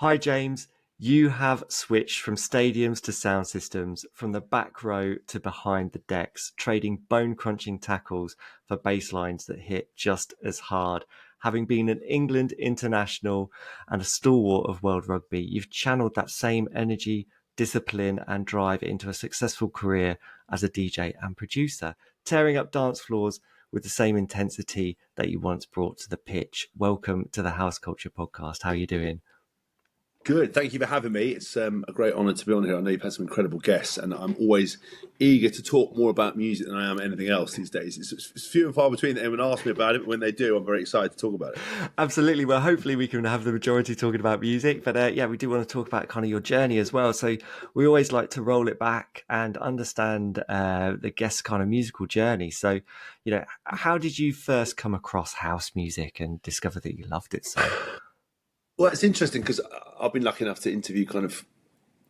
Hi, James. You have switched from stadiums to sound systems, from the back row to behind the decks, trading bone-crunching tackles for basslines that hit just as hard. Having been an England international and a stalwart of world rugby, you've channeled that same energy, discipline, and drive into a successful career as a DJ and producer, tearing up dance floors with the same intensity that you once brought to the pitch. Welcome to the House Culture Podcast. How are you doing? Good. Thank you for having me. It's a great honour to be on here. I know you've had some incredible guests, and I'm always eager to talk more about music than I am anything else these days. It's few and far between that anyone asks me about it, but when they do, I'm very excited to talk about it. Absolutely. Well, hopefully we can have the majority talking about music, but yeah, we do want to talk about kind of your journey as well. So we always like to roll it back and understand the guest's kind of musical journey. So, how did you first come across house music and discover that you loved it so? Well, it's interesting because I've been lucky enough to interview kind of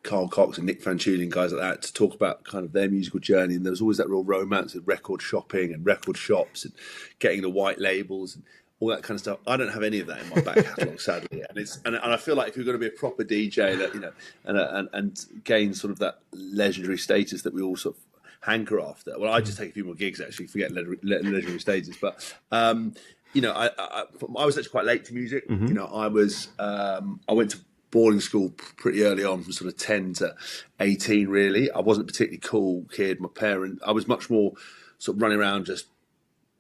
Carl Cox and Nick Fanciulli and guys like that to talk about kind of their musical journey. And there was always that real romance of record shopping and record shops and getting the white labels and all that kind of stuff. I don't have any of that in my back catalogue, sadly. And I feel like if you're going to be a proper DJ that and gain sort of that legendary status that we all sort of hanker after. Well, I just take a few more gigs actually, forget legendary status, but. I was actually quite late to music. Mm-hmm. I went to boarding school pretty early on, from sort of 10 to 18, really. I wasn't a particularly cool kid. I was much more sort of running around, just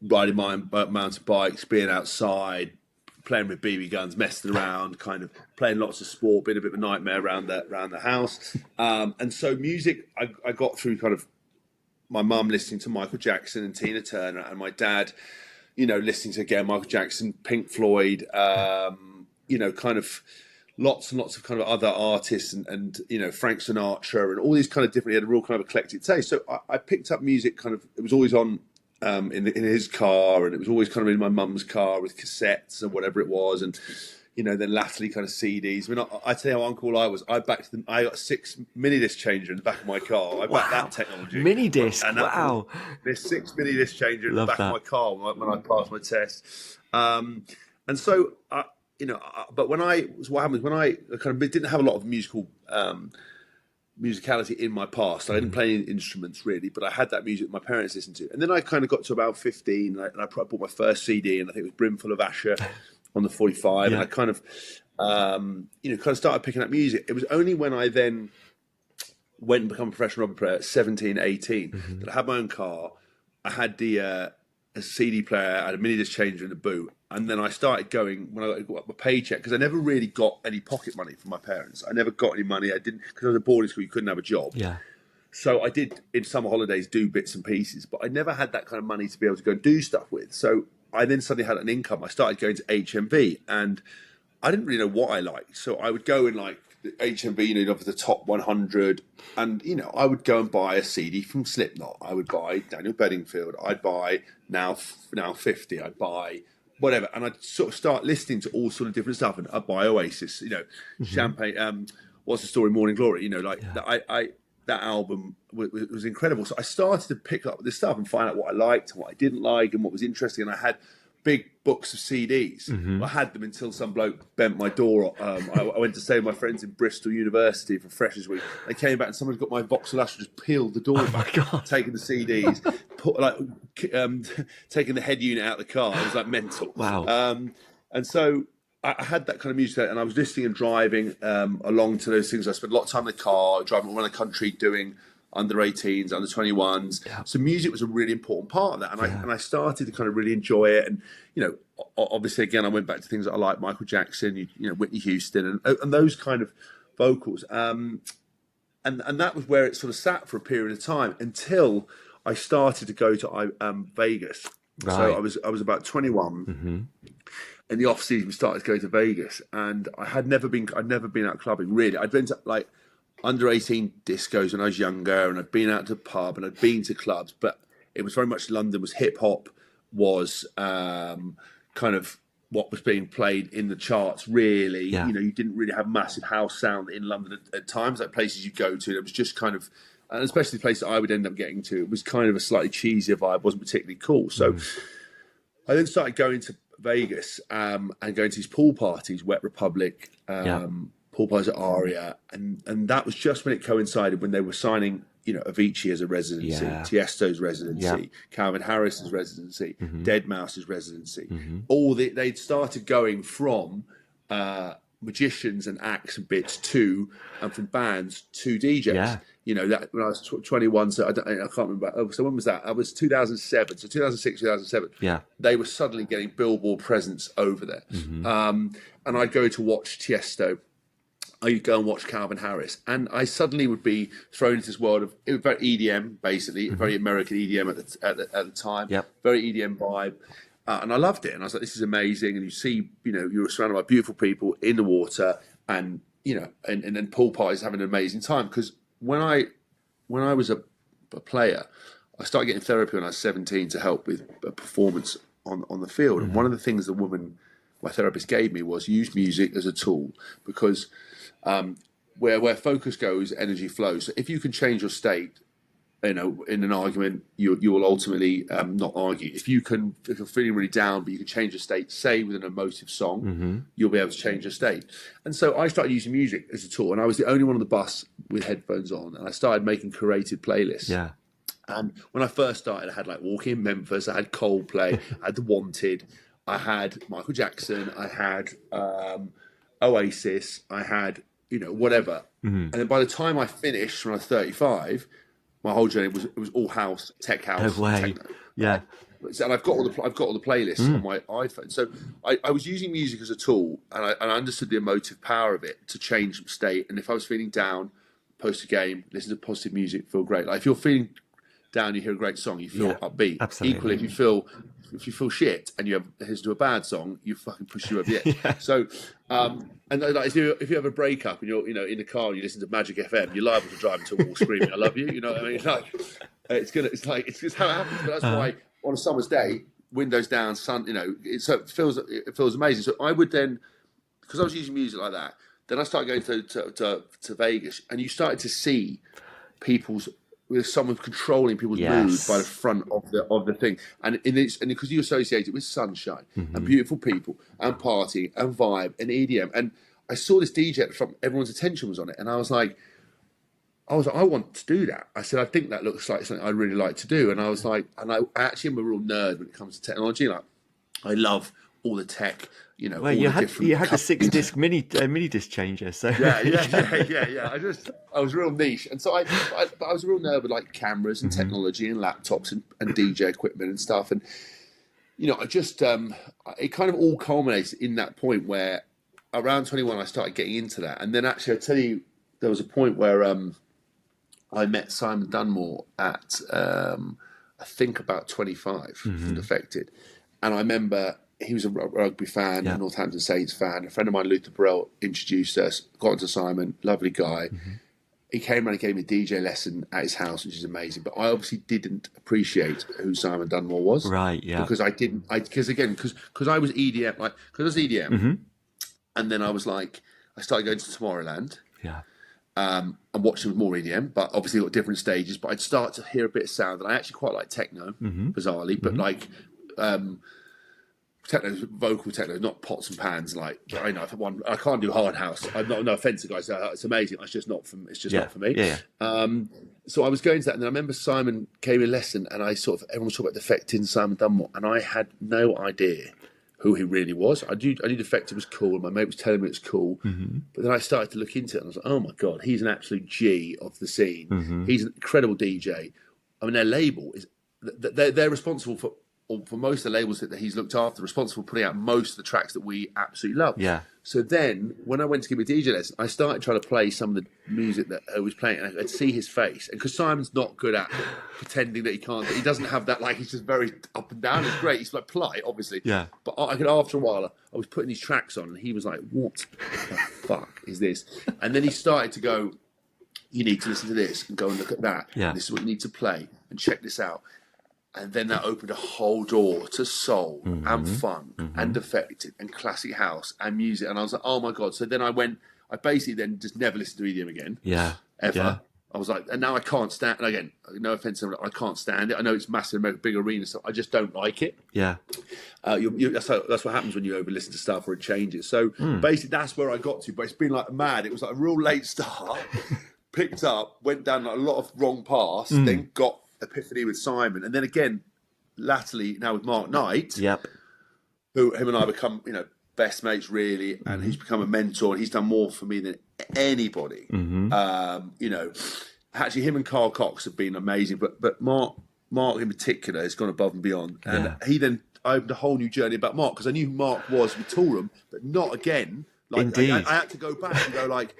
riding my mountain bikes, being outside, playing with BB guns, messing around, kind of playing lots of sport, being a bit of a nightmare around the house. And so music, I got through kind of my mum listening to Michael Jackson and Tina Turner, and my dad, listening to, again, Michael Jackson, Pink Floyd, kind of lots and lots of kind of other artists and Frank Sinatra and all these kind of different, he had a real kind of eclectic taste. So I picked up music kind of, it was always on in his car, and it was always kind of in my mum's car with cassettes and whatever it was. And, then latterly kind of CDs. I mean, I tell you how uncool I was. I got a 6 mini disc changer in the back of my car. I backed that technology. Mini disc, wow. There's 6 mini disc changer in the back of my car when I passed my test. And so, but what happened was when I kind of didn't have a lot of musicality in my past. I didn't play any instruments really, but I had that music that my parents listened to. And then I kind of got to about 15, and I bought my first CD, and I think it was Brimful of Asher on the 45, and I kind of, started picking up music. It was only when I then went and become a professional rugby player at 17, 18, that I had my own car. I had a CD player, I had a mini disc changer in the boot, and then I started going when I got my paycheck, because I never really got any pocket money from my parents. I never got any money. I didn't, because I was at boarding school, you couldn't have a job. Yeah. So I did, in summer holidays, do bits and pieces, but I never had that kind of money to be able to go and do stuff with. So I then suddenly had an income. I started going to HMV, and I didn't really know what I liked. So I would go in like the HMV, of the top 100, and I would go and buy a CD from Slipknot. I would buy Daniel Bedingfield. I'd buy Now 50. I'd buy whatever, and I'd sort of start listening to all sort of different stuff. And I'd buy Oasis, Champagne. What's the Story? Morning Glory. That album was incredible. So I started to pick up this stuff and find out what I liked and what I didn't like and what was interesting. And I had big books of CDs. I had them until some bloke bent my door. I went to stay with my friends in Bristol University for Freshers Week. They came back and someone got my Vauxhall Astra, just peeled the door back, taking the CDs, taking the head unit out of the car. It was like mental. Wow. And so I had that kind of music, and I was listening and driving along to those things. I spent a lot of time in the car, driving around the country, doing under 18s, under 21s. Yeah. So music was a really important part of that. And I started to kind of really enjoy it. And, obviously, again, I went back to things that I like, Michael Jackson, Whitney Houston, and those kind of vocals. And that was where it sort of sat for a period of time until I started to go to Vegas. Right. So I was about 21. In the off season, we started to go to Vegas, and I'd never been out clubbing really. I'd been to like under 18 discos when I was younger, and I'd been out to the pub, and I'd been to clubs, but it was very much London was hip hop, was kind of what was being played in the charts. Really, you didn't really have massive house sound in London at times. Like places you go to, it was just kind of, and especially the place that I would end up getting to, it was kind of a slightly cheesier vibe, wasn't particularly cool. So I then started going to Vegas and going to these pool parties, Wet Republic, Paul Pye's at Aria, and that was just when it coincided when they were signing, Avicii as a residency, Yeah. Tiesto's residency, Calvin Harris's residency, Deadmau5's residency. They'd started going from magicians and acts and bits and from bands to DJs. Yeah. That when I was 21, so I can't remember. So when was that? I was 2007. So 2006, 2007. Yeah. They were suddenly getting Billboard presence over there. And I'd go to watch Tiesto. I'd go and watch Calvin Harris, and I suddenly would be thrown into this world of it was very EDM, basically, very American EDM at the time, very EDM vibe, and I loved it. And I was like, "This is amazing!" And you see, you're surrounded by beautiful people in the water, and and then Paul Pye is having an amazing time. Because when I was a player, I started getting therapy when I was 17 to help with a performance on the field. And one of the things my therapist gave me was use music as a tool, because where focus goes, energy flows. So if you can change your state, in an argument, you will ultimately not argue. If you're feeling really down, but you can change your state, say with an emotive song, you'll be able to change your state. And so I started using music as a tool, and I was the only one on the bus with headphones on, and I started making curated playlists. Yeah. And when I first started, I had like Walking in Memphis, I had Coldplay, I had The Wanted, I had Michael Jackson, I had Oasis, I had whatever. And then by the time I finished when I was 35, my whole journey was all house, tech house, No way. techno. Yeah. And I've got all the playlists on my iPhone. So I was using music as a tool, and I understood the emotive power of it to change state. And if I was feeling down, post a game, listen to positive music, feel great. Like if you're feeling down, you hear a great song, you feel upbeat. Absolutely. Equally, if you feel shit and you listen to a bad song, you fucking push you over the edge. So, and like, if you have a breakup and you're in the car and you listen to Magic FM, you're liable to drive into a wall screaming, "I love you." You know what I mean? It's just how it happens. But that's why on a summer's day, windows down, sun, it feels amazing. So I would then, because I was using music like that, then I started going to Vegas, and you started to see with someone controlling people's moods by the front of the thing, and because you associate it with sunshine and beautiful people and partying and vibe and EDM, and I saw this DJ from everyone's attention was on it, and I was like, I want to do that. I said, I think that looks like something I'd really like to do, and I was like, and I actually am a real nerd when it comes to technology. Like, I love all the tech. Well, you had the 6-disc mini disc changer, so yeah. I was real niche, and so I was a real nerd with like cameras and technology and laptops and DJ equipment and stuff, and I just it kind of all culminates in that point where around 21 I started getting into that, and then actually I tell you there was a point where I met Simon Dunmore at I think about 25 from Defected, and I remember. He was a rugby fan, a Northampton Saints fan. A friend of mine, Luther Burrell, introduced us, got into Simon, lovely guy. He came around and gave me a DJ lesson at his house, which is amazing. But I obviously didn't appreciate who Simon Dunmore was. Right, yeah. Because I didn't, because I was EDM, and then I was like, I started going to Tomorrowland. Yeah. And watching with more EDM, but obviously got different stages. But I'd start to hear a bit of sound, and I actually quite like techno, bizarrely, but like... vocal techno, not pots and pans. Like I can't do hard house. I'm not no offense to guys. It's amazing. It's just not for me. Yeah. So I was going to that, and then I remember Simon gave me a lesson, and everyone was talking about Defected and Simon Dunmore, and I had no idea who he really was. I knew Defected was cool, and my mate was telling me it's cool. But then I started to look into it, and I was like, oh my god, he's an absolute G of the scene. He's an incredible DJ. I mean, their label is they're responsible for most of the labels that he's looked after, responsible for putting out most of the tracks that we absolutely love. Yeah. So then, when I went to give me a DJ lesson, I started trying to play some of the music that I was playing, and I'd see his face. And because Simon's not good at pretending that he doesn't have that, like, he's just very up and down. It's great. He's like polite, obviously. Yeah. But after a while, I was putting these tracks on, and he was like, what the fuck is this? And then he started to go, you need to listen to this and go and look at that. Yeah. And this is what you need to play, and check this out. And then that opened a whole door to soul and funk and Defected and classic house and music. And I was like, oh my God. So then I basically then just never listened to EDM again. Yeah. Ever. I was like, and now I can't stand. And again, no offense, I can't stand it. I know it's massive, big arena, so I just don't like it. Yeah. That's what happens when you over listen to stuff or it changes. So basically, that's where I got to. But it's been like mad. It was like a real late start. Picked up, went down like a lot of wrong paths, then got epiphany with Simon, and then again, latterly now with Mark Knight. Yep. Who him and I become, best mates really, and he's become a mentor. And he's done more for me than anybody. Actually, him and Carl Cox have been amazing, but Mark in particular has gone above and beyond. And he then opened a whole new journey about Mark, because I knew who Mark was with Toolroom, but not again. Like Indeed. I had to go back and go like,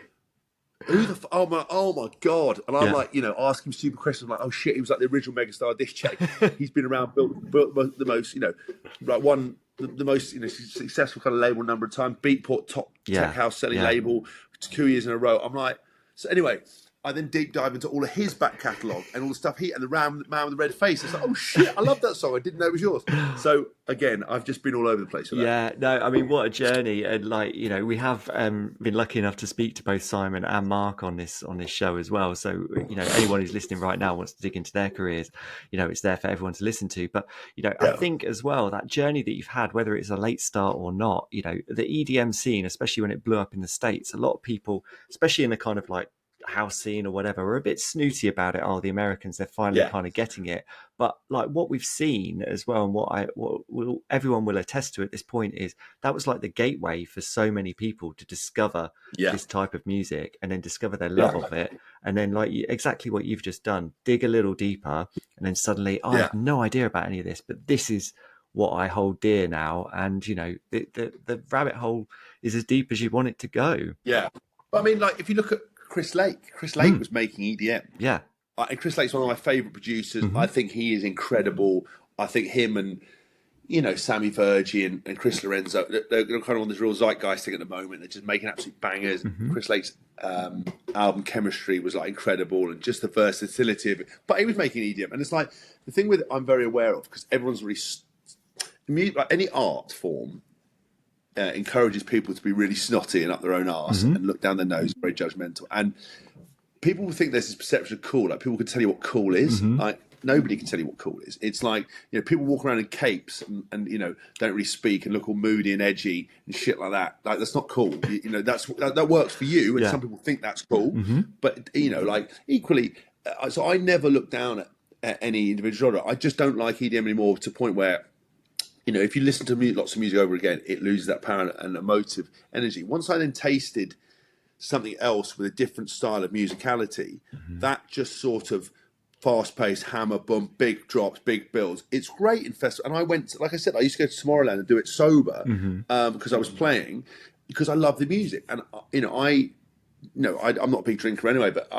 who the oh my god! And I'm like, asking stupid questions. I'm like, oh shit, he was like the original megastar disc check. He's been around, built the most, the most successful kind of label number of times. Beatport top tech house selling label 2 years in a row. I'm like, so anyway, I then deep dive into all of his back catalogue and all the stuff and the Man with the Red Face. It's like, oh shit, I love that song. I didn't know it was yours. So again, I've just been all over the place with that. Yeah, no, I mean, what a journey. And like, we have been lucky enough to speak to both Simon and Mark on this show as well. So, anyone who's listening right now wants to dig into their careers, it's there for everyone to listen to. But, I think as well, that journey that you've had, whether it's a late start or not, the EDM scene, especially when it blew up in the States, a lot of people, especially in the kind of like house scene or whatever, are a bit snooty about it. Oh, the Americans, they're finally kind of getting it. But like what we've seen as well, and what everyone will attest to at this point, is that was like the gateway for so many people to discover this type of music and then discover their love of it. And then like exactly what you've just done, dig a little deeper, and then suddenly I have no idea about any of this, but this is what I hold dear now. And the rabbit hole is as deep as you want it to go. Yeah. But I mean, like if you look at Chris Lake was making EDM. Yeah. And Chris Lake's one of my favourite producers. I think he is incredible. I think him and, Sammy Vergi and Chris Lorenzo, they're kind of on this real zeitgeist thing at the moment. They're just making absolute bangers. Chris Lake's album Chemistry was like incredible, and just the versatility of it. But he was making EDM. And it's like, the thing with it I'm very aware of, because everyone's really, like any art form, encourages people to be really snotty and up their own arse and look down their nose, very judgmental. And people will think there's this perception of cool. Like people can tell you what cool is. Like nobody can tell you what cool is. It's like, people walk around in capes and don't really speak and look all moody and edgy and shit like that. Like that's not cool. That works for you, and some people think that's cool. But like equally, so I never look down at any individual genre. I just don't like EDM anymore, to the point where, if you listen to lots of music over again, it loses that power and emotive energy. Once I then tasted something else with a different style of musicality, that just sort of fast-paced hammer, boom, big drops, big builds. It's great in festival. And I went, like I said, I used to go to Tomorrowland and do it sober because I was playing, because I love the music. And, I'm not a big drinker anyway, but,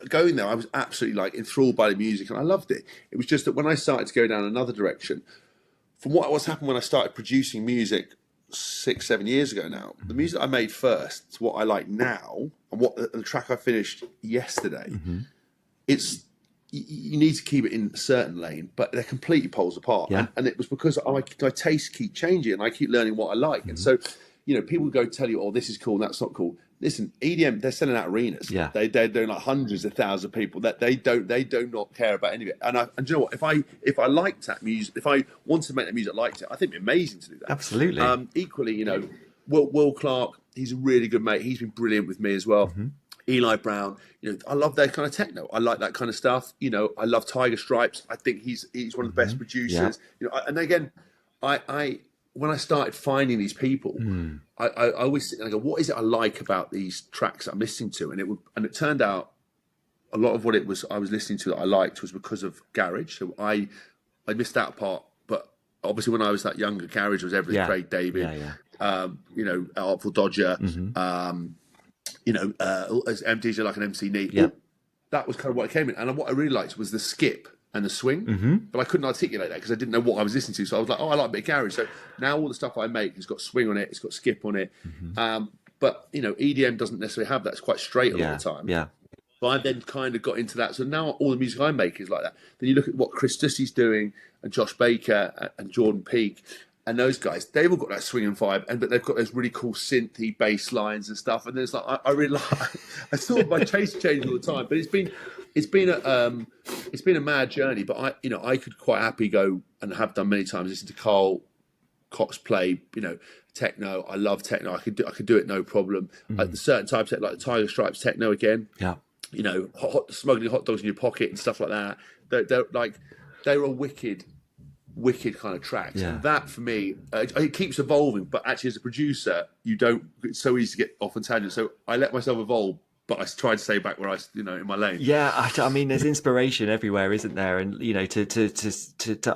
going there, I was absolutely like enthralled by the music and I loved it. It was just that when I started to go down another direction, from what's happened when I started producing music 6-7 years ago now, the music I made first to what I like now, and what the track I finished yesterday, it's, you need to keep it in a certain lane, but they're completely poles apart. And it was because my tastes keep changing and I keep learning what I like. And so, people go tell you, oh, this is cool and that's not cool. Listen, EDM, they're selling out arenas. They're doing like hundreds of thousands of people. That they do not care about any of it. And do you know what? If I liked that music, if I wanted to make that music, I liked it, I think it'd be amazing to do that. Absolutely. Equally, Will Clark, he's a really good mate. He's been brilliant with me as well. Eli Brown, I love that kind of techno. I like that kind of stuff. I love Tiger Stripes. I think he's one of the best producers. And again, I when I started finding these people, I always sit and I go, what is it I like about these tracks that I'm listening to? And it turned out a lot of what it was I was listening to that I liked was because of garage. So I missed that part, but obviously when I was that younger, garage was everything. Craig David, Artful Dodger, as MDJ like an MC Neat. That was kind of what I came in, and what I really liked was the skip and the swing, but I couldn't articulate that because I didn't know what I was listening to. So I was like, oh, I like a bit of garage. So now all the stuff I make has got swing on it, it's got skip on it. But EDM doesn't necessarily have that. It's quite straight a lot of the time. But I then kind of got into that. So now all the music I make is like that. Then you look at what Chris Dusty's doing and Josh Baker and Jordan Peak. And those guys, they've all got that swinging vibe, but they've got those really cool synthy bass lines and stuff. And there's like, I really like. I thought my taste changed all the time, but it's been a mad journey. But I could quite happily go and have done many times. Listen to Carl Cox play, techno. I love techno. I could do it no problem. Like the certain types of like the Tiger Stripes techno again. Yeah. Smuggling hot dogs in your pocket and stuff like that. They're a wicked kind of tracks. Yeah. And that for me, it keeps evolving. But actually, as a producer, it's so easy to get off on tangents. So I let myself evolve, but I try to stay back where in my lane. Yeah, I mean, there's inspiration everywhere, isn't there? And to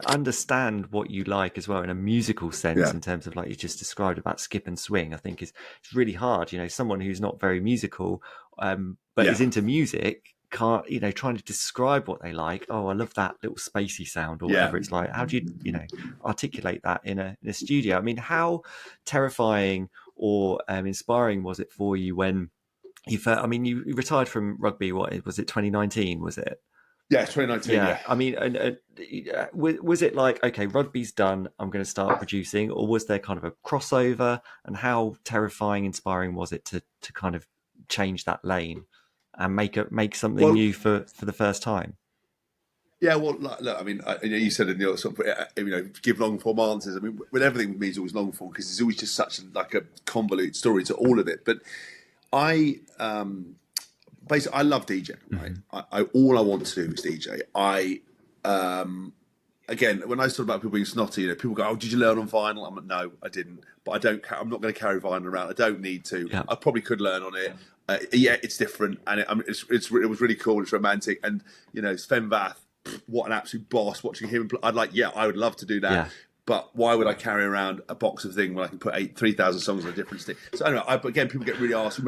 understand what you like as well in a musical sense, in terms of like you just described about skip and swing, I think it's really hard. Someone who's not very musical, but is into music, can't trying to describe what they like. Oh, I love that little spacey sound or whatever it's like. How do you articulate that in a studio? I mean, how terrifying or inspiring was it for you when you retired from rugby? What was it, 2019, was it? Yeah, 2019. Yeah. I mean, was it like, okay, rugby's done, I'm going to start producing, or was there kind of a crossover? And how terrifying, inspiring was it to kind of change that lane and make something new for the first time? Yeah, well, look, I mean, you said in the sort of, give long form answers. I mean, with everything with me is always long form because it's always just such a convoluted story to all of it. But I basically I love DJing. Right, all I want to do is DJ. Again, when I talk about people being snotty, people go, "Oh, did you learn on vinyl?" I'm like, "No, I didn't." But I don't. I'm not going to carry vinyl around. I don't need to. Yeah. I probably could learn on it. It's different, and it was really cool. It's romantic, and Sven Vath, what an absolute boss. Watching him, I would love to do that. Yeah. But why would I carry around a box of things when I can put 3,000 songs on a different stick? So anyway, again, people get really asked,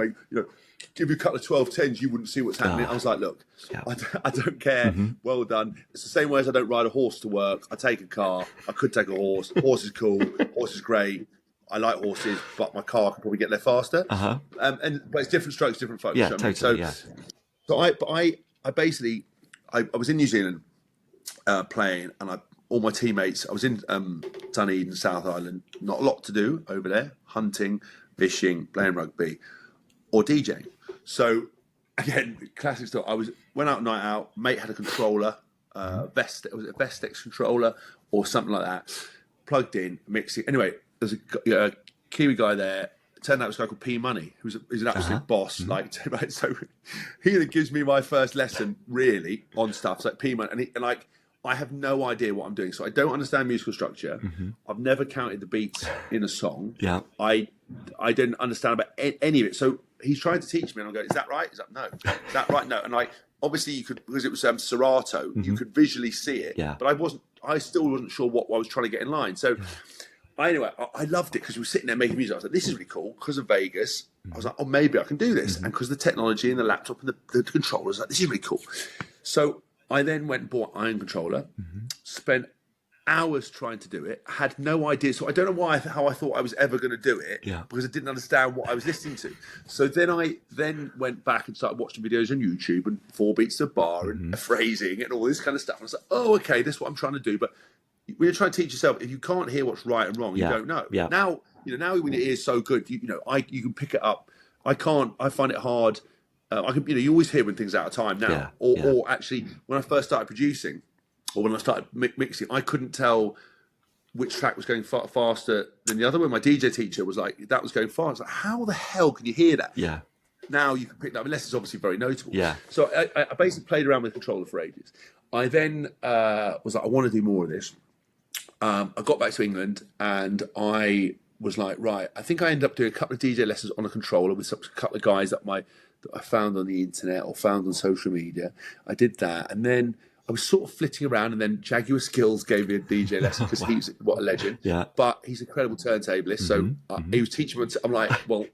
give you a couple of 1210s, you wouldn't see what's happening. I was like, look, I don't care. Well done. It's the same way as I don't ride a horse to work. I take a car. I could take a horse. Horse is cool. Horse is great. I like horses, but my car can probably get there faster. But it's different strokes, different folks. Yeah, totally. So I basically was in New Zealand playing, and all my teammates. I was in Dunedin, South Island. Not a lot to do over there: hunting, fishing, playing rugby, or DJing. So again, classic stuff. Went out night out. Mate had a controller, was it a Vestex controller or something like that? Plugged in, mixing. Anyway, there's a Kiwi guy there. Turned out it was a guy called P Money, who's an absolute boss. So he gives me my first lesson really on stuff. So like P Money, and I have no idea what I'm doing. So I don't understand musical structure. I've never counted the beats in a song. Yeah. I didn't understand about any of it. So he's trying to teach me, and I'm going, is that right? Is that no? Is that right? No. And obviously you could, because it was Serato, you could visually see it. Yeah. But I still wasn't sure what I was trying to get in line. So anyway, I loved it because we were sitting there making music. I was like, this is really cool because of Vegas. I was like, oh, maybe I can do this. And because the technology and the laptop and the controllers, this is really cool. So I then went and bought Iron Controller, spent hours trying to do it, had no idea. So I don't know how I thought I was ever going to do it because I didn't understand what I was listening to. So then I went back and started watching videos on YouTube and 4 beats to bar and phrasing and all this kind of stuff. And I was like, oh, okay, this is what I'm trying to do. But when you're trying to teach yourself, if you can't hear what's right and wrong, you don't know. Yeah. Now when your ear's so good, you can pick it up. I can't. I find it hard. You always hear when things are out of time now. Or actually, when I first started producing, or when I started mixing, I couldn't tell which track was going faster than the other. When my DJ teacher was like, that was going fast. I was like, how the hell can you hear that? Yeah. Now you can pick that up, unless it's obviously very notable. Yeah. So I basically played around with the controller for ages. I then was like, I want to do more of this. I got back to England and I was like, right, I think I ended up doing a couple of DJ lessons on a controller with a couple of guys that I found on the internet or found on social media. I did that. And then I was sort of flitting around, and then Jaguar Skills gave me a DJ lesson because he's what a legend. Yeah. But he's an incredible turntablist. So he was teaching me. I'm like, well,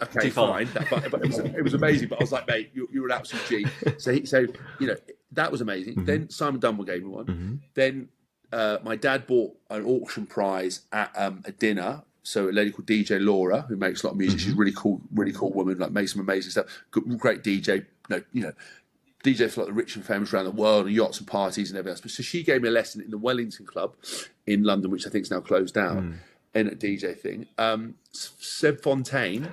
okay, fine. But it was amazing. But I was like, mate, you're an absolute G. So that was amazing. Then Simon Dunwell gave me one. Then my dad bought an auction prize at a dinner. So a lady called DJ Laura, who makes a lot of music. She's a really cool woman. Like makes some amazing stuff. Great DJ. DJ for like the rich and famous around the world, and yachts and parties and everything else. So she gave me a lesson in the Wellington Club in London, which I think is now closed down, in a DJ thing. Seb Fontaine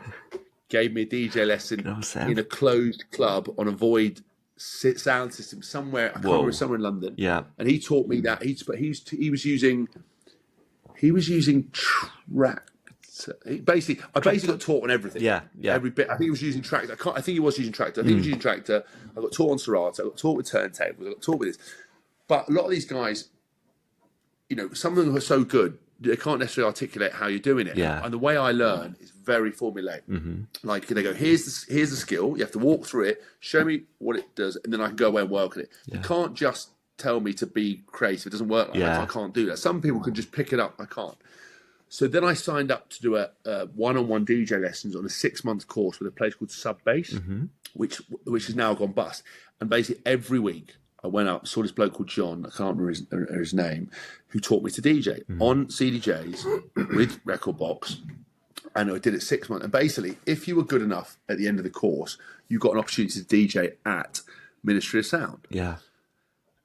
gave me a DJ lesson in a closed club on a void sound system somewhere. I can't remember, somewhere in London. Yeah, and he taught me that. He was using track. I basically got taught on everything. Yeah. Every bit. I think he was using Tractor. I think he was using Tractor. I think he was using Tractor. I got taught on Serato. I got taught with turntables. I got taught with this. But a lot of these guys, some of them are so good, they can't necessarily articulate how you're doing it. Yeah. And the way I learn is very formulaic. Like they go, here's the skill. You have to walk through it. Show me what it does, and then I can go away and work on it. Yeah. You can't just tell me to be creative. It doesn't work like that. I can't do that. Some people can just pick it up. I can't. So then I signed up to do a one-on-one DJ lessons on a 6-month course with a place called Sub Bass, which has now gone bust. And basically every week I went up, saw this bloke called John, I can't remember his name, who taught me to DJ on CDJs with record box. And I did it 6 months. And basically, if you were good enough at the end of the course, you got an opportunity to DJ at Ministry of Sound. Yeah.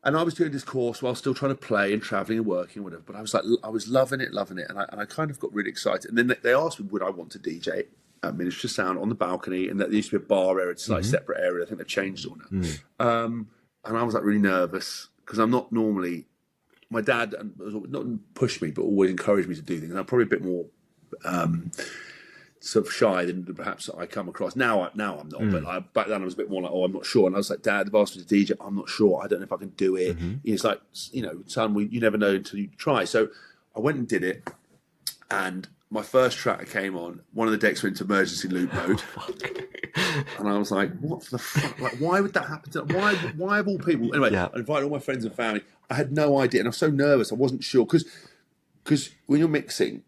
And I was doing this course while still trying to play and traveling and working and whatever. But I was loving it. And I kind of got really excited. And then they asked me, would I want to DJ at Ministry of Sound on the balcony? And that used to be a bar area. It's like a separate area. I think they've changed it all now. And I was like really nervous because I'm not normally, my dad not pushed me, but always encouraged me to do things. And I'm probably a bit more sort of shy than perhaps I come across. Now I'm not, but back then I was a bit more like, I'm not sure. And I was like, Dad, they've asked me to DJ. I'm not sure. I don't know if I can do it. It's like, son, you never know until you try. So I went and did it. And my first track came on, one of the decks went into emergency loop mode. And I was like, what the fuck? Like, why would that happen to why of all people? Anyway, I invited all my friends and family. I had no idea. And I was so nervous. I wasn't sure. Because when you're mixing,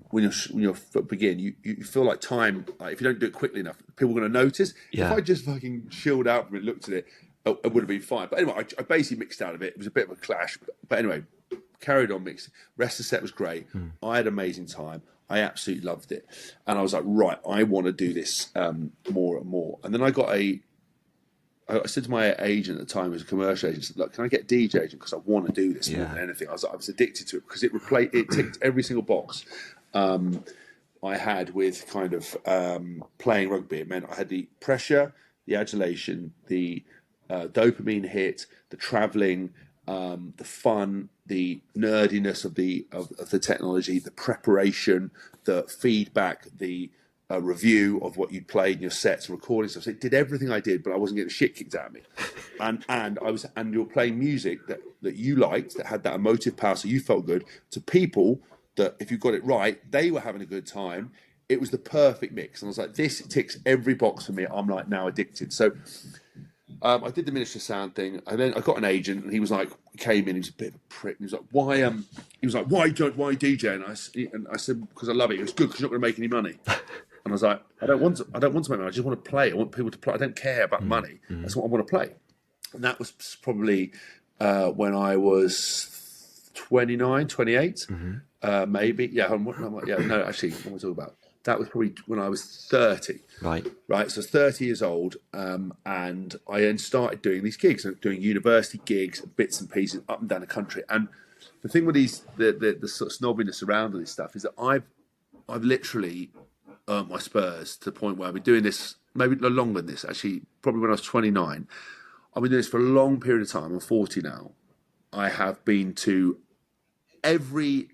when you're begin, you feel like time. Like if you don't do it quickly enough, people are going to notice. Yeah. If I just fucking chilled out from it, looked at it, it would have been fine. But anyway, I basically mixed out of it. It was a bit of a clash. But anyway, carried on mixing. Rest of the set was great. I had an amazing time. I absolutely loved it. And I was like, right, I want to do this more and more. And then I said to my agent at the time, who was a commercial agent, said, look, can I get DJ agent? Because I want to do this more than anything. I was addicted to it because it ticked every single box I had with kind of playing rugby. It meant I had the pressure, the adulation, the dopamine hit, the travelling, the fun, the nerdiness of the technology, the preparation, the feedback, the review of what you'd played in your sets, recording stuff. So it did everything I did, but I wasn't getting shit kicked out of me. And you're playing music that you liked, that had that emotive power, so you felt good, to people that if you got it right, they were having a good time. It was the perfect mix. And I was like, this ticks every box for me. I'm like now addicted. So I did the Minister of Sound thing, and then I got an agent, and he was like, came in, he was a bit of a prick, and he was like, why DJ? And I said, because I love it. It was good because you're not going to make any money. And I was like, I don't want to make money. I just want to play. I want people to play. I don't care about money. That's what I want to play. And that was probably when I was 29, 28, maybe. Yeah, no, actually, what am I talking about? That was probably when I was 30. Right. So I was 30 years old, and I then started doing these gigs, doing university gigs, bits and pieces up and down the country. And the thing with the sort of snobbiness around all this stuff is that I've literally earned my spurs to the point where I've been doing this maybe longer than this. Actually, probably when I was 29. I've been doing this for a long period of time. I'm 40 now. I have been to every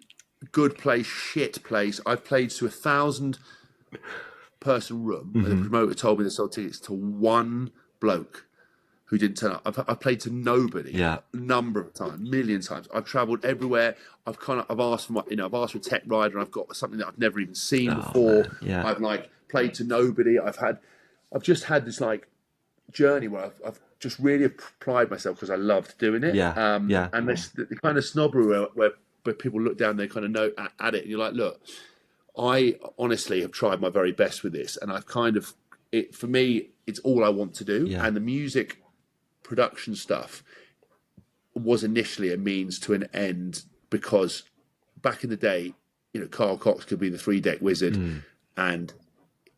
good place, shit place. I've played to 1,000-person room. And the promoter told me to sell tickets to one bloke who didn't turn up. I've played to nobody a number of times, million times. I've travelled everywhere. I've asked for I've asked for a tech rider, and I've got something that I've never even seen before. Yeah. I've played to nobody. I've just had this journey where I've just really applied myself because I loved doing it. And this the kind of snobbery where people look down, they kind of know at it, and you're like, look, I honestly have tried my very best with this, and I've for me, it's all I want to do. And the music production stuff was initially a means to an end, because back in the day, Carl Cox could be the 3-deck wizard, and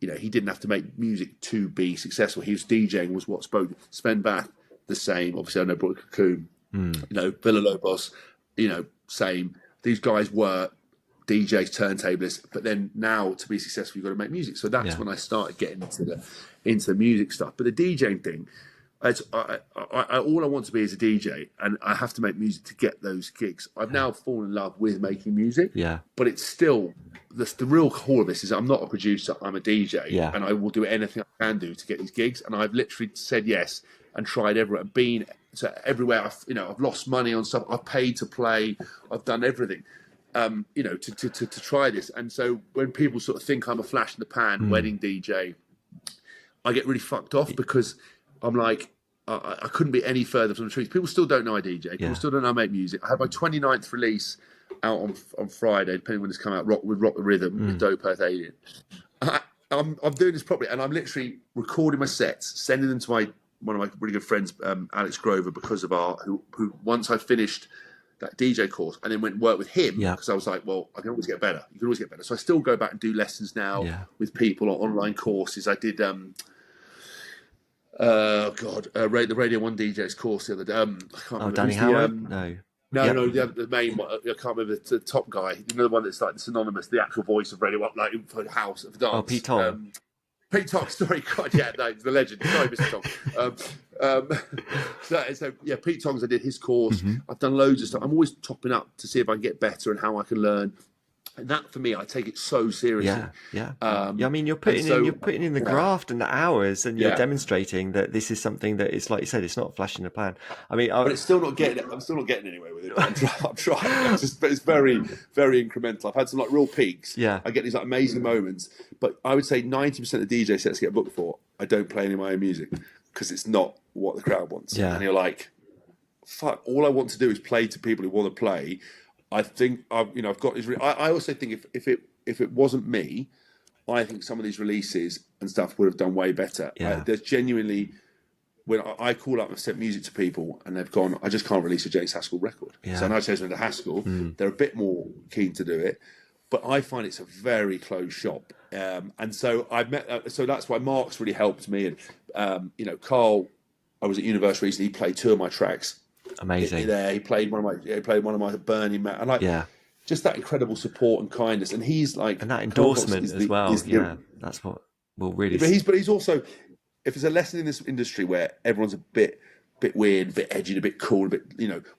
he didn't have to make music to be successful. He was DJing was what spoke. Sven Bath the same. Obviously, I know Brook Cocoon, Mm. you know, Villa Lobos, you know, same. These guys were DJs, turntablists, but then now to be successful, you've got to make music. So that's when I started getting into the music stuff. But the DJing thing, all I want to be is a DJ, and I have to make music to get those gigs. I've now fallen in love with making music, but it's still the real core of this is I'm not a producer, I'm a DJ, and I will do anything I can do to get these gigs. And I've literally said yes and tried everywhere, been to everywhere. I've lost money on stuff, I've paid to play, I've done everything. You know, to try this. And so when people sort of think I'm a flash in the pan wedding DJ, I get really fucked off because I'm like, I couldn't be any further from the truth. People still don't know I DJ. People still don't know I make music. I had my 29th release out on Friday, depending when it's come out, Rock the Rhythm with Dope Earth Alien. I'm doing this properly, and I'm literally recording my sets, sending them to one of my really good friends, Alex Grover, because of who once I finished that DJ course and then went and worked with him because I was like, well, I can always get better. You can always get better. So I still go back and do lessons now with people on online courses. I did the Radio 1 DJ's course the other day. I can't remember. Danny Howard? No, the main one. I can't remember the top guy. You know, the one that's like synonymous, the actual voice of Radio 1, like for House of Dance. Oh, Pete Tong. Pete Tong, sorry, God, yeah, no, the legend. Sorry, Mr. Tong. So Pete Tong's, I did his course. I've done loads of stuff. I'm always topping up to see if I can get better and how I can learn. And that, for me, I take it so seriously. I mean, you're putting in the graft and the hours, and you're demonstrating that this is something that is, like you said, it's not a flash in the pan. I mean, but it's still not getting it. I'm still not getting anywhere with it. I'm trying. It's very, very incremental. I've had some like real peaks. I get these like amazing moments, but I would say 90% of DJ sets get booked for, I don't play any of my own music because it's not what the crowd wants. And you're like, fuck, all I want to do is play to people who want to play. I think I've got these. I also think if it wasn't me, I think some of these releases and stuff would have done way better. There's genuinely, when I call up and sent music to people and they've gone, I just can't release a James Haskell record. So I know James went to Haskell. They're a bit more keen to do it, but I find it's a very closed shop. And so so that's why Mark's really helped me. And Carl, I was at university recently. He played 2 of my tracks. Amazing. He played one of my Burning Man. And just that incredible support and kindness. And he's like, and that endorsement as well. That's what will really. But he's also, if there's a lesson in this industry where everyone's a bit weird, a bit edgy, a bit cool, a bit,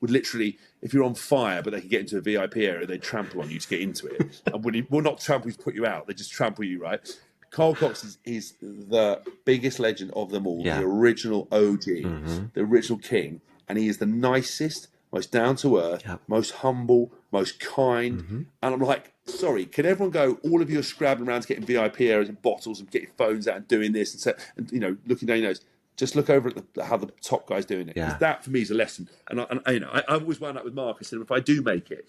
would literally, if you're on fire, but they can get into a VIP area, they trample on you to get into it. And will not trample you to put you out. They just trample you, right? Carl Cox is the biggest legend of them all, the original OG, the original king. And he is the nicest, most down-to-earth, most humble, most kind. And I'm like, sorry, can everyone go, all of you are scrabbling around to getting VIP areas and bottles and get your phones out and doing this and looking down your nose. Just look over at how the top guy's doing it. That, for me, is a lesson. And I always wound up with Mark. I said, if I do make it,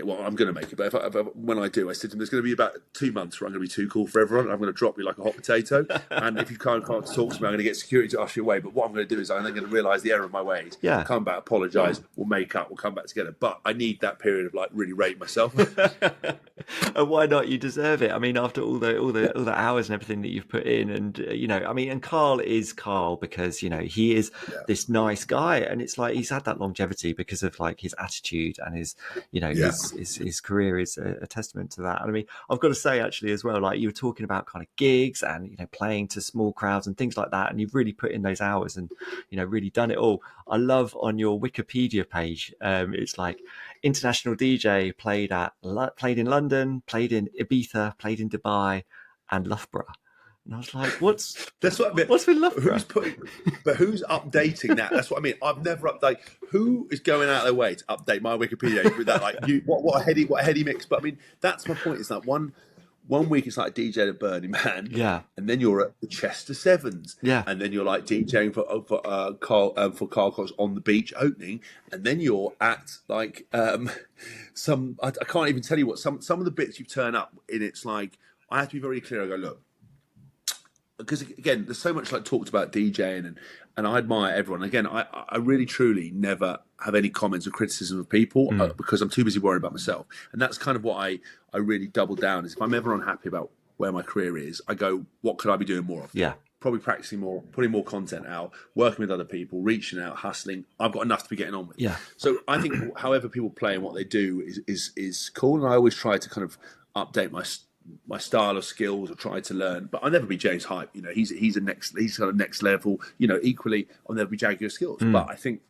well, I'm going to make it, but when I do, I said to him, there's going to be about 2 months where I'm going to be too cool for everyone, and I'm going to drop you like a hot potato, and if you can't talk to me, I'm going to get security to usher you away, but what I'm going to do is I'm then going to realise the error of my ways, come back, apologise, we'll make up, we'll come back together, but I need that period of like really rating myself. And why not? You deserve it. I mean, after all the hours and everything that you've put in, and and Carl is Carl because he is this nice guy, and it's like he's had that longevity because of like his attitude and his his career is a testament to that. And I mean, I've got to say actually as well, like you were talking about kind of gigs and playing to small crowds and things like that, and you've really put in those hours and really done it all. I love on your Wikipedia page, it's like international DJ, played in London, played in Ibiza, played in Dubai and Loughborough. And I was like, what's what I mean? What's with Loughborough? Who's updating that? That's what I mean. I've never updated. Who is going out of their way to update my Wikipedia with that? Like, what a heady mix. But I mean, that's my point. It's like one week it's like DJ at Burning Man, and then you're at the Chester Sevens, and then you're like DJing for Carl Cox on the beach opening, and then you're at like some I can't even tell you what some of the bits you turn up in. It's like I have to be very clear. I go, look. Because again, there's so much like talked about DJing, and I admire everyone. Again, I really truly never have any comments or criticism of people because I'm too busy worrying about myself. And that's kind of what I really double down is if I'm ever unhappy about where my career is, I go, what could I be doing more of? probably practicing more, putting more content out, working with other people, reaching out, hustling. I've got enough to be getting on with. Yeah. So I think however people play and what they do is cool, and I always try to kind of update my style of skills or try to learn. But I'll never be James Hype. You know, he's kind of next level. You know, equally I'll never be Jaguar Skills. But I think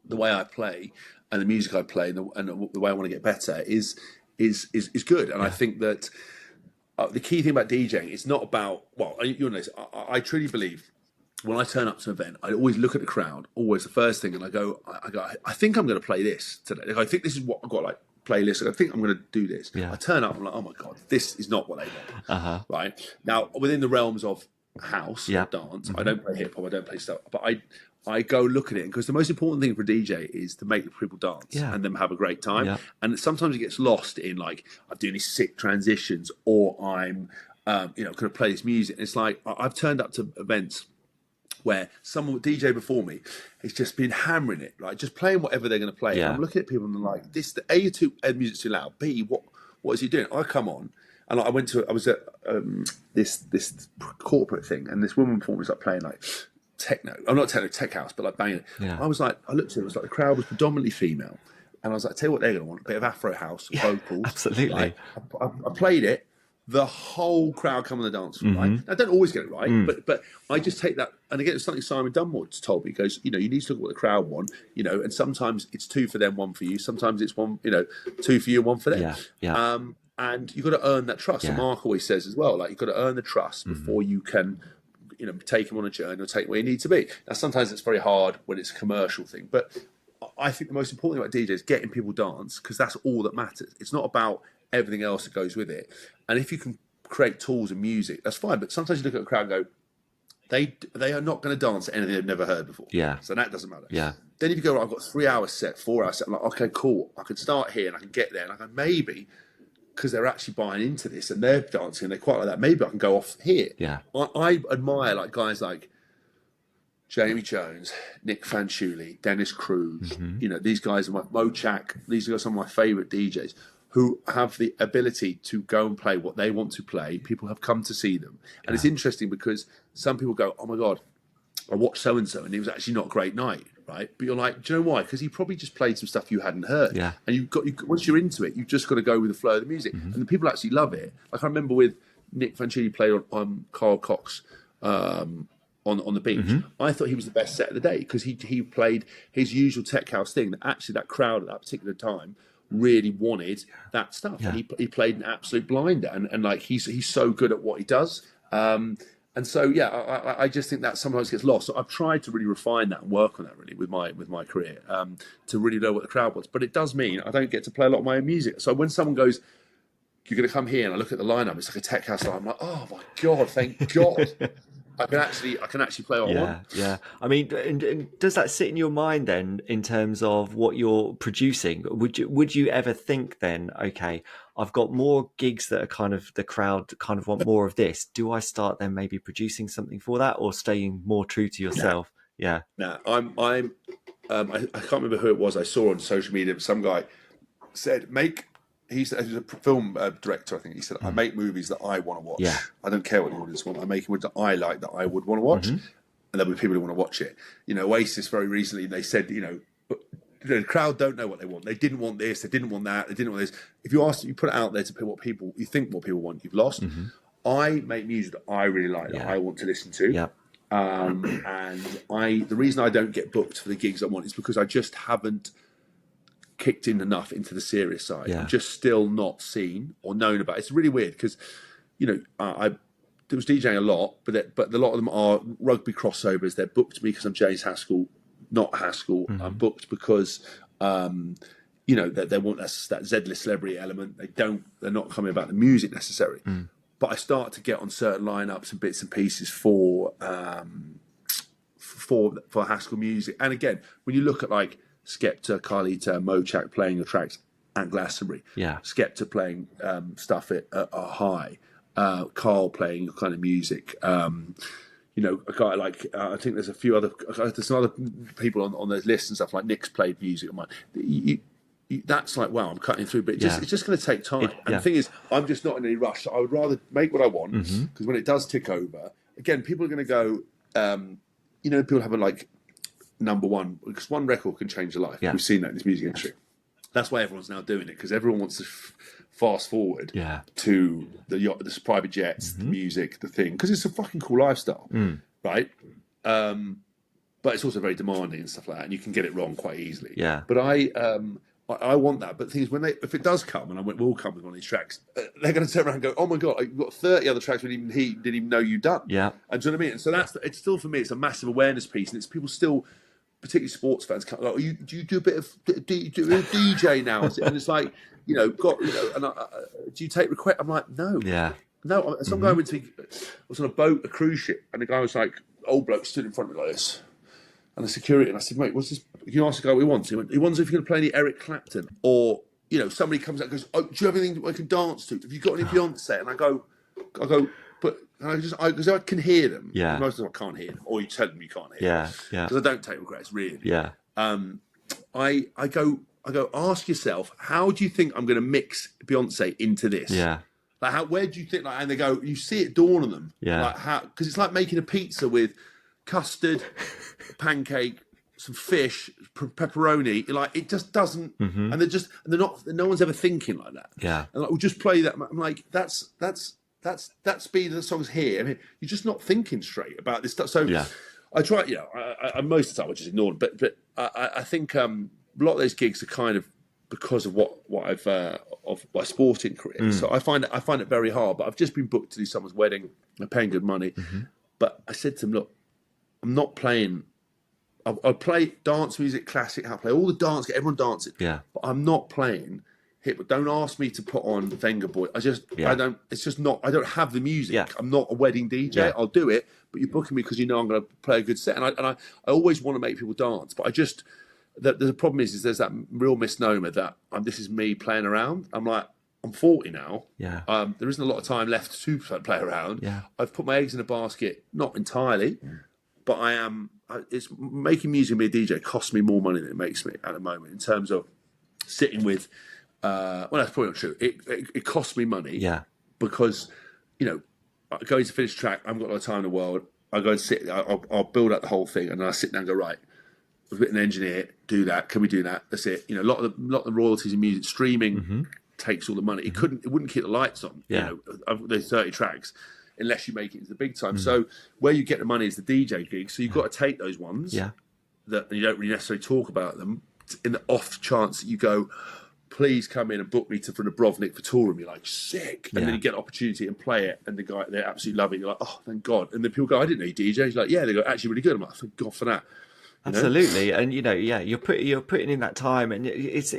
the way I play and the music I play and the way I want to get better is good. And I think that the key thing about DJing is not about, well, you'll notice, I truly believe when I turn up to an event, I always look at the crowd, always the first thing, and I go, I think I'm going to play this today. Like, I think this is what I've got, like, playlist. I think I'm going to do this. Yeah. I turn up, I'm like, oh my God, this is not what they want. Right? Now, within the realms of house or dance, I don't play hip hop, I don't play stuff, but I go look at it, because the most important thing for a DJ is to make people dance and them have a great time. Yeah. And sometimes it gets lost in, like, I'm doing these sick transitions, or I'm, going to play this music. And it's like, I've turned up to events where someone DJ before me has just been hammering it, right? Just playing whatever they're going to play. Yeah. And I'm looking at people and I'm like, A, music's too loud. B, what is he doing? I come on. And I was at this corporate thing, and this woman before me was like playing like techno. I'm not techno, tech house, but like banging it. Yeah. I was like, I looked at it, it was like the crowd was predominantly female. And I was like, tell you what they're going to want, a bit of Afro house, vocals. Absolutely. Right? I played it. The whole crowd come on the dance floor, right? I don't always get it right, but I just take that. And again, it's something Simon Dunmore told me. He goes, you need to look at what the crowd want, and sometimes it's 2 for them, 1 for you. Sometimes it's 1, 2 for you, 1 for them. Yeah, yeah. And you've got to earn that trust. Yeah. And Mark always says as well, like, you've got to earn the trust before you can, take them on a journey or take where you need to be. Now, sometimes it's very hard when it's a commercial thing, but I think the most important thing about DJ is getting people dance, because that's all that matters. It's not about everything else that goes with it. And if you can create tools and music, that's fine. But sometimes you look at a crowd and go, they are not going to dance at anything they've never heard before. Yeah. So that doesn't matter. Yeah. Then if you go, right, I've got 3 hours set, 4 hours set, I'm like, okay, cool. I can start here and I can get there. And I go, maybe because they're actually buying into this and they're dancing and they quite like that, maybe I can go off here. Yeah. I admire like guys like Jamie Jones, Nick Fanciulli, Dennis Cruz. These guys are Mochak. These are some of my favourite DJs who have the ability to go and play what they want to play. People have come to see them. And it's interesting because some people go, oh my God, I watched so-and-so and it was actually not a great night, right? But you're like, do you know why? Because he probably just played some stuff you hadn't heard. Yeah. And once you're into it, you've just got to go with the flow of the music. And the people actually love it. Like I remember with Nick Fanciulli played on Carl Cox on the beach. I thought he was the best set of the day because he played his usual tech house thing that actually that crowd at that particular time really wanted that stuff. Yeah. And he played an absolute blinder and like he's so good at what he does. And so I just think that sometimes gets lost. So I've tried to really refine that and work on that really with my career to really know what the crowd wants. But it does mean I don't get to play a lot of my own music. So when someone goes, you're going to come here, and I look at the lineup, it's like a tech house lineup. I'm like, oh my God, thank God. I can actually play what I want. Yeah. I mean, and does that sit in your mind then in terms of what you're producing? Would you ever think then, okay, I've got more gigs that are kind of the crowd kind of want more of this. Do I start then maybe producing something for that, or staying more true to yourself? Yeah. No, I can't remember who it was I saw on social media, but some guy said he's a film director, I think. He said, I make movies that I want to watch. Yeah. I don't care what the audience want. I make movies that I like, that I would want to watch. And there'll be people who want to watch it. Oasis very recently, they said, the crowd don't know what they want. They didn't want this. They didn't want that. They didn't want this. If you put it out there to put what people want, you've lost. I make music that I really like, that I want to listen to. Yeah. And the reason I don't get booked for the gigs I want is because I just haven't kicked in enough into the serious side. I'm just still not seen or known about. It's really weird because, I was DJing a lot, but a lot of them are rugby crossovers. They're booked me because I'm James Haskell, not Haskell. I'm booked because, they want that Z-list celebrity element. They're not coming about the music necessarily. But I start to get on certain lineups and bits and pieces for Haskell music. And again, when you look at like Skepta, Carlita, Mochak playing your tracks at Glastonbury. Yeah. Skepta playing stuff at High. Carl playing your kind of music. A guy like I think there's some other people on those lists and stuff like Nick's played music on mine. That's like, wow, I'm cutting through, but it's just going to take time. And the thing is, I'm just not in any rush. So I would rather make what I want because when it does tick over, again, people are going to go. People have a like number one, because one record can change your life. Yeah. We've seen that in this music industry. That's why everyone's now doing it, because everyone wants to fast forward to the yacht, the private jets, the music, the thing, because it's a fucking cool lifestyle, right? But it's also very demanding and stuff like that, and you can get it wrong quite easily. Yeah. But I want that. But the thing is, if it does come, and we'll come with one of these tracks, they're going to turn around and go, "Oh my god, you've got 30 other tracks we didn't even know you'd done." Yeah. And do you know what I mean? And so it's still, for me, it's a massive awareness piece, and it's people still, particularly sports fans, come like, do you do a bit of DJ now? And it's like, do you take requests? I'm like, no. Yeah. No. Some guy I was on a boat, a cruise ship, and the guy was like, old bloke stood in front of me like this. And the security, and I said, mate, what's this? You ask the guy what he wants. He wants if you're going to play any Eric Clapton, or somebody comes out and goes, oh, do you have anything I can dance to? Have you got any Beyonce? And I go, but because I can hear them. Yeah. Most of them I can't hear them, or you tell them you can't hear them. Yeah. Because I don't take regrets, really. Yeah. I go, ask yourself, how do you think I'm going to mix Beyonce into this? Yeah. Like, where do you think? Like, and they go, you see it dawn on them. Yeah. Like, how? Because it's like making a pizza with custard, pancake, some fish, pepperoni. Like, it just doesn't. And they're not. No one's ever thinking like that. Yeah. And like, we'll just play that. I'm like, that's speed of the songs here. I mean, you're just not thinking straight about this stuff. So I try. I most of the time I just ignore it. But I think a lot of those gigs are kind of because of what I've of my sporting career. So I find it very hard. But I've just been booked to do someone's wedding. I'm paying good money. But I said to them, look, I'm not playing. I'll play dance music, classic. I'll play all the dance, get everyone dancing. Yeah. But I'm not playing hip. But don't ask me to put on Venga Boy. I don't. It's just not. I don't have the music. Yeah. I'm not a wedding DJ. Yeah. I'll do it, but you're booking me because I'm going to play a good set. And I always want to make people dance. But the problem is there's that real misnomer that this is me playing around. I'm like, I'm 40 now. Yeah. There isn't a lot of time left to play around. Yeah. I've put my eggs in a basket, not entirely, but I am. It's making music and be a DJ costs me more money than it makes me at the moment in terms of sitting with. Well, that's probably not true. It costs me money. Yeah. Because going to finish track, I haven't got a lot of time in the world. I go and sit. I'll build up the whole thing, and then I sit down and go, right. I've got an engineer. Do that. Can we do that? That's it. A lot of the royalties in music streaming takes all the money. It wouldn't keep the lights on. Yeah. There's 30 tracks unless you make it into the big time. So where you get the money is the DJ gigs. So you've got to take those ones that you don't really necessarily talk about them in the off chance that you go, please come in and book me for the Brovnik for tour room. You're like, sick. And then you get an opportunity and play it. And the guy, they absolutely love it. You're like, oh, thank God. And then people go, I didn't know you DJ. He's like, yeah. They go, actually really good. I'm like, thank God for that. Absolutely, and you're putting in that time, and it's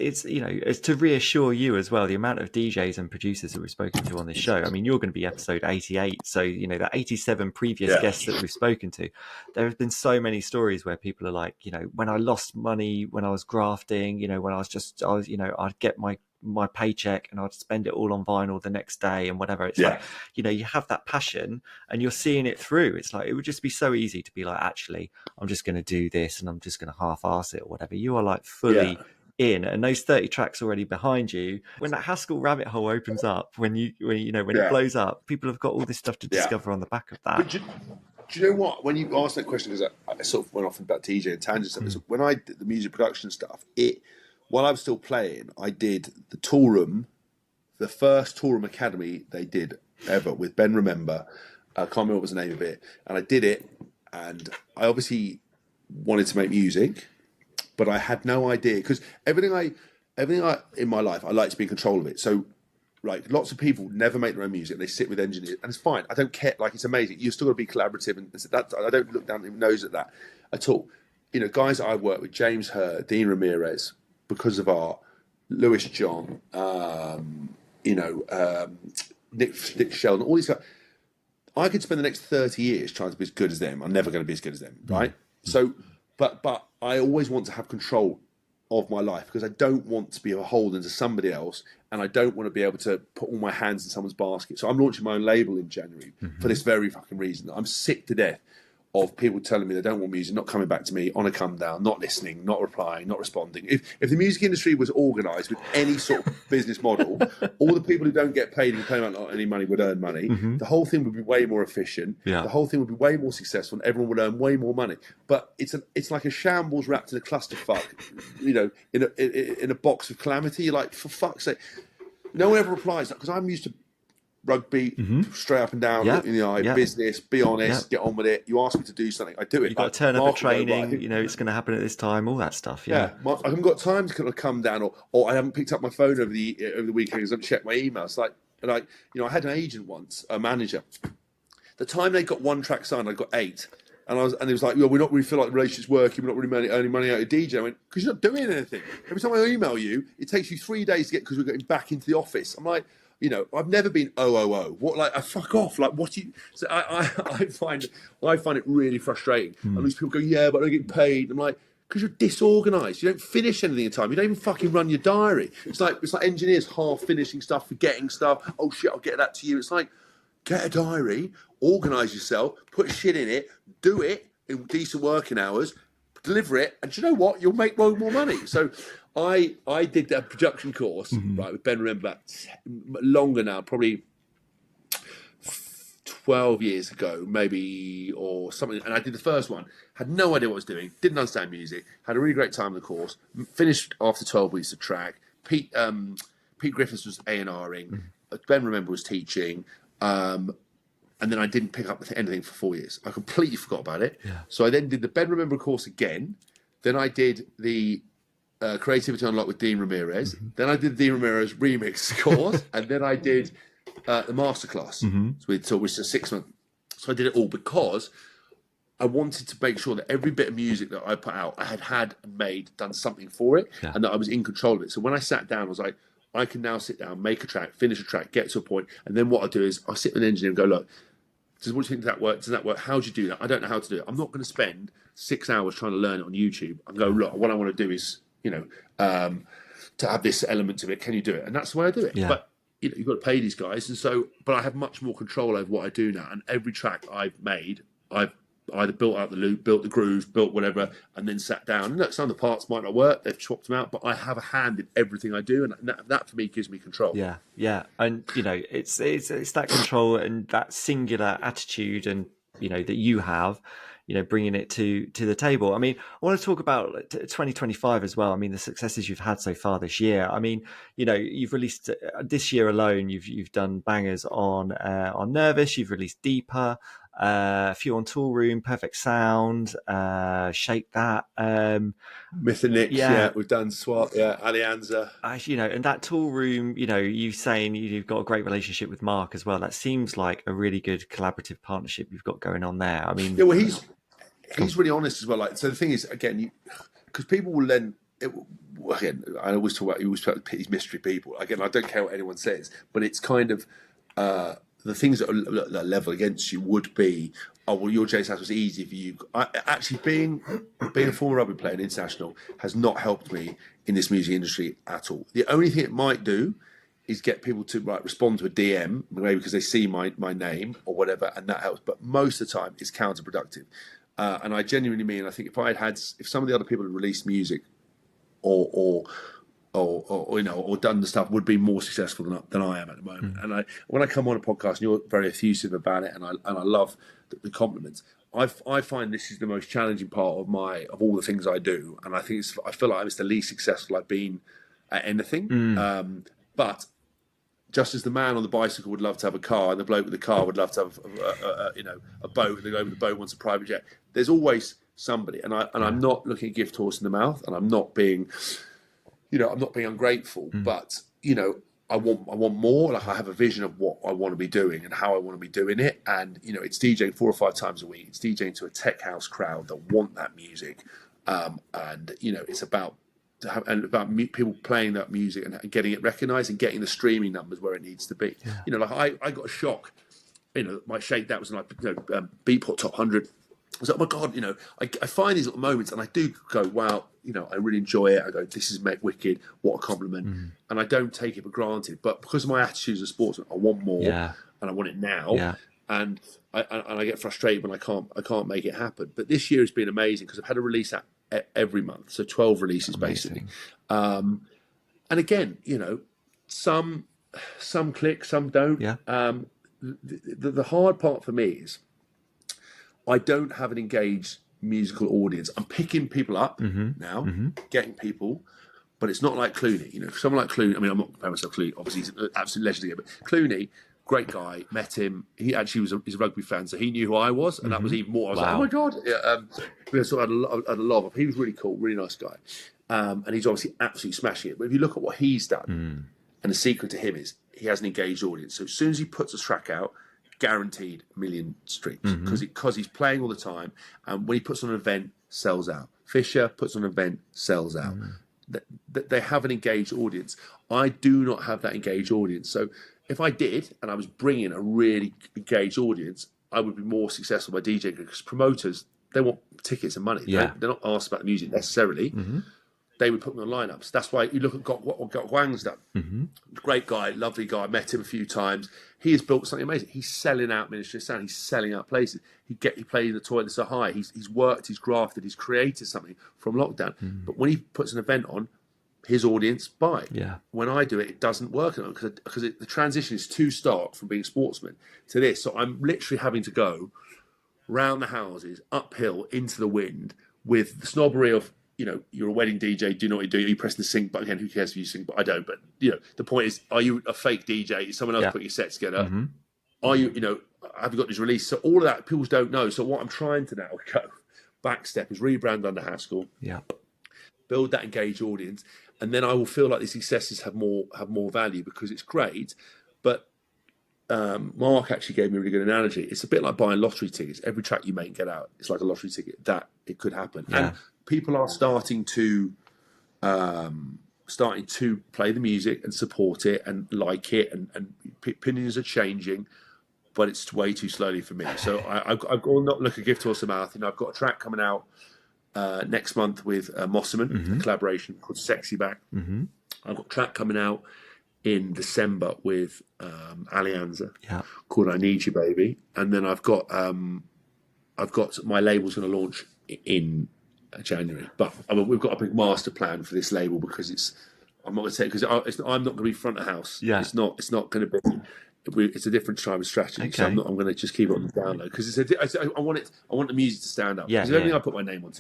to reassure you as well. The amount of DJs and producers that we've spoken to on this show. I mean, you're going to be episode 88, so the 87 previous guests that we've spoken to. There have been so many stories where people are like, when I lost money, when I was grafting, when I'd get my paycheck and I'd spend it all on vinyl the next day and whatever. It's like, you have that passion and you're seeing it through. It's like, it would just be so easy to be like, actually, I'm just going to do this and I'm just going to half-ass it or whatever. You are like fully in, and those 30 tracks already behind you. When that Haskell rabbit hole opens up, when it blows up, people have got all this stuff to discover on the back of that. But do you know what? When you asked that question, because I sort of went off about DJ and tangent stuff, so when I did the music production stuff, while I was still playing, I did the tour room, the first tour room academy they did ever with Ben Remember. I can't remember what was the name of it. And I did it, and I obviously wanted to make music, but I had no idea. Because everything I in my life, I like to be in control of it. So, like, lots of people never make their own music. They sit with engineers, and it's fine. I don't care. Like, it's amazing. You're still got to be collaborative, and that I don't look down even nose at that at all. Guys that I've worked with, James Hurd, Dean Ramirez, because of art, Lewis John, Nick Sheldon, all these guys. I could spend the next 30 years trying to be as good as them. I'm never going to be as good as them, right? So, but I always want to have control of my life because I don't want to be beholden to somebody else, and I don't want to be able to put all my hands in someone's basket. So I'm launching my own label in January for this very fucking reason. I'm sick to death of people telling me they don't want music, not coming back to me on a come down, not listening, not replying, not responding. If the music industry was organised with any sort of business model, all the people who don't get paid and claim not any money would earn money. The whole thing would be way more efficient. Yeah. The whole thing would be way more successful, and everyone would earn way more money. But it's like a shambles wrapped in a clusterfuck, in a box of calamity. You're like, for fuck's sake, no one ever replies, because I'm used to rugby, straight up and down, look in the eye, business, be honest, get on with it. You ask me to do something, I do it. You've got to turn up at training, it's going to happen at this time, all that stuff. I haven't got time to kind of come down, or I haven't picked up my phone over the weekend because I haven't checked my emails. Like, I had an agent once, a manager. The time they got one track signed, I got 8. And it was like, we're not really feel like the relationship's working. We're not really earning money out of DJ. I went, because you're not doing anything. Every time I email you, it takes you 3 days to get, because we're getting back into the office. I'm like, I've never been What, like, I fuck off. Like, what do you? So I find it really frustrating. And these people go, yeah, but I don't get paid. I'm like, because you're disorganised. You don't finish anything in time. You don't even fucking run your diary. It's like engineers half finishing stuff, forgetting stuff. Oh shit, I'll get that to you. It's like, get a diary, organise yourself, put shit in it, do it in decent working hours, deliver it, and do you know what? You'll make more money. So I did a production course, right, with Ben Remember, longer now, probably 12 years ago, maybe, or something. And I did the first one, had no idea what I was doing, didn't understand music, had a really great time in the course, finished after 12 weeks of track. Pete Griffiths was A&Ring, Ben Remember was teaching, and then I didn't pick up anything for 4 years. I completely forgot about it. Yeah. So I then did the Ben Remember course again. Then I did the Creativity Unlocked with Dean Ramirez. Then I did the Dean Ramirez remix course. And then I did the masterclass, which was a 6 month. So I did it all because I wanted to make sure that every bit of music that I put out, I had made, done something for it, and that I was in control of it. So when I sat down, I was like, I can now sit down, make a track, finish a track, get to a point, and then what I do is I sit with an engineer and go, look, what do you think that work? Does that work? How do you do that? I don't know how to do it. I'm not going to spend 6 hours trying to learn it on YouTube. I go, look, what I want to do is, to have this element of it. Can you do it? And that's the way I do it. Yeah. But you've got to pay these guys, and so, but I have much more control over what I do now. And every track I've made, I've either built out the loop, built the grooves, built whatever, and then sat down. And look, some of the parts might not work; they've chopped them out. But I have a hand in everything I do, and that for me gives me control. Yeah, and it's that control and that singular attitude, and that you have, bringing it to the table. I mean, I want to talk about 2025 as well. I mean, the successes you've had so far this year. I mean, you've released this year alone. You've done bangers on Nervous. You've released Deeper. A few on Tool Room, Perfect Sound, Shake That, Myth and Nix, we've done Swat, Alianza. And that Tool Room, you saying you've got a great relationship with Mark as well. That seems like a really good collaborative partnership you've got going on there. I mean, well, he's really honest as well. Like, so the thing is, again, because people will then. Again, I always talk about these mystery people. Again, I don't care what anyone says, but it's kind of. The things that are level against you would be, oh, well, your James House was easy for you. Actually, being a former rugby player and international has not helped me in this music industry at all. The only thing it might do is get people to respond to a DM, maybe because they see my name or whatever, and that helps. But most of the time, it's counterproductive. And I genuinely mean, I think if some of the other people had released music or done the stuff, would be more successful than I am at the moment. And when I come on a podcast and you're very effusive about it, and I love the compliments, I find this is the most challenging part of all the things I do, and I feel like it's the least successful I've been at anything. But just as the man on the bicycle would love to have a car, and the bloke with the car would love to have a boat, and the guy with the boat wants a private jet. There's always somebody, and I'm not looking a gift horse in the mouth, and I'm not being. I'm not being ungrateful, but I want more. Like, I have a vision of what I want to be doing and how I want to be doing it. And it's DJing 4 or 5 times a week. It's DJing to a tech house crowd that want that music, and it's about people playing that music and getting it recognised and getting the streaming numbers where it needs to be. Like I got a shock. My Shake That was like Beatport Top 100. I was like, oh my God, I find these little moments and I do go, wow, I really enjoy it. I go, this is wicked, what a compliment. And I don't take it for granted. But because of my attitude as a sportsman, I want more and I want it now. I get frustrated when I can't make it happen. But this year has been amazing because I've had a release every month, so 12 releases basically. And again, some click, some don't. Yeah. The hard part for me is I don't have an engaged musical audience. I'm picking people up now, getting people, but it's not like Clooney. Someone like Clooney. I mean, I'm not comparing myself to Clooney. Obviously, he's an absolute legendary. But Clooney, great guy. Met him. He actually he's a rugby fan, so he knew who I was, and that was even more. I was like, oh my god. Yeah, we sort of had a lot of him. He was really cool, really nice guy, and he's obviously absolutely smashing it. But if you look at what he's done, and the secret to him is he has an engaged audience. So as soon as he puts a track out, guaranteed 1 million streams because he's playing all the time, and when he puts on an event, sells out. Fisher puts on an event, sells out. They have an engaged audience. I do not have that engaged audience. So if I did, and I was bringing a really engaged audience, I would be more successful by DJing because promoters, they want tickets and money. Yeah. They're not asked about the music necessarily. They would put me on lineups. That's why you look at what Wang's done. Great guy, lovely guy. Met him a few times. He has built something amazing. He's selling out Ministry of Sound. He's selling out places. He played in the Toilets Are High. He's worked. He's grafted. He's created something from lockdown. But when he puts an event on, his audience buy. Yeah. When I do it, it doesn't work because the transition is too stark from being a sportsman to this. So I'm literally having to go round the houses, uphill into the wind with the snobbery of, you're a wedding DJ, do you know what you do? You press the sync button. Again, who cares if you sync? But I don't. But, the point is, are you a fake DJ? Is someone else putting your set together? Are you, have you got this release? So all of that, people don't know. So what I'm trying to now go back step is rebrand under Haskell. Yeah. Build that engaged audience. And then I will feel like the successes have more value because it's great. But Mark actually gave me a really good analogy. It's a bit like buying lottery tickets. Every track you make and get out, it's like a lottery ticket. That it could happen. Yeah. And people are starting to play the music and support it and like it, and opinions are changing, but it's way too slowly for me. So I've not look a gift horse a mouth. I've got a track coming out next month with Mosserman, a collaboration called Sexy Back. I've got a track coming out in December with Alianza called I Need You Baby, and then I've got my label's going to launch in January, but we've got a big master plan for this label because I'm not going to say because I'm not going to be front of house. Yeah, it's not going to be. It's a different type of strategy. Okay. So I'm going to just keep it on the down low because I want the music to stand up. Yeah, because everything I put my name on,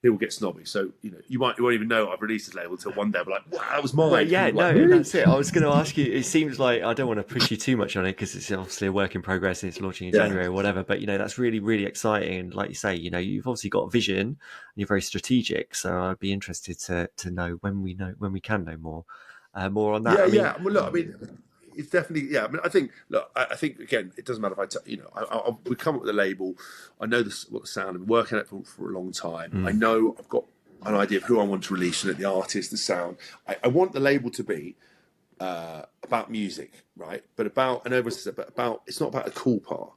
people get snobby. So you won't even know I've released this label until one day I'm like, wow, that was mine. Well, yeah, like, really? That's it. I was going to ask you. It seems like I don't want to push you too much on it because it's obviously a work in progress and it's launching in January or whatever. But that's really, really exciting. And like you say, you've obviously got a vision and you're very strategic. So I'd be interested to know when we can know more on that. Yeah. Well, look, it's definitely I think again, it doesn't matter if we come up with a label. I know what the sound. I've been working at it for a long time. I know I've got an idea of who I want to release and the artist, the sound. I want the label to be about music, right? But about it's not about the cool part.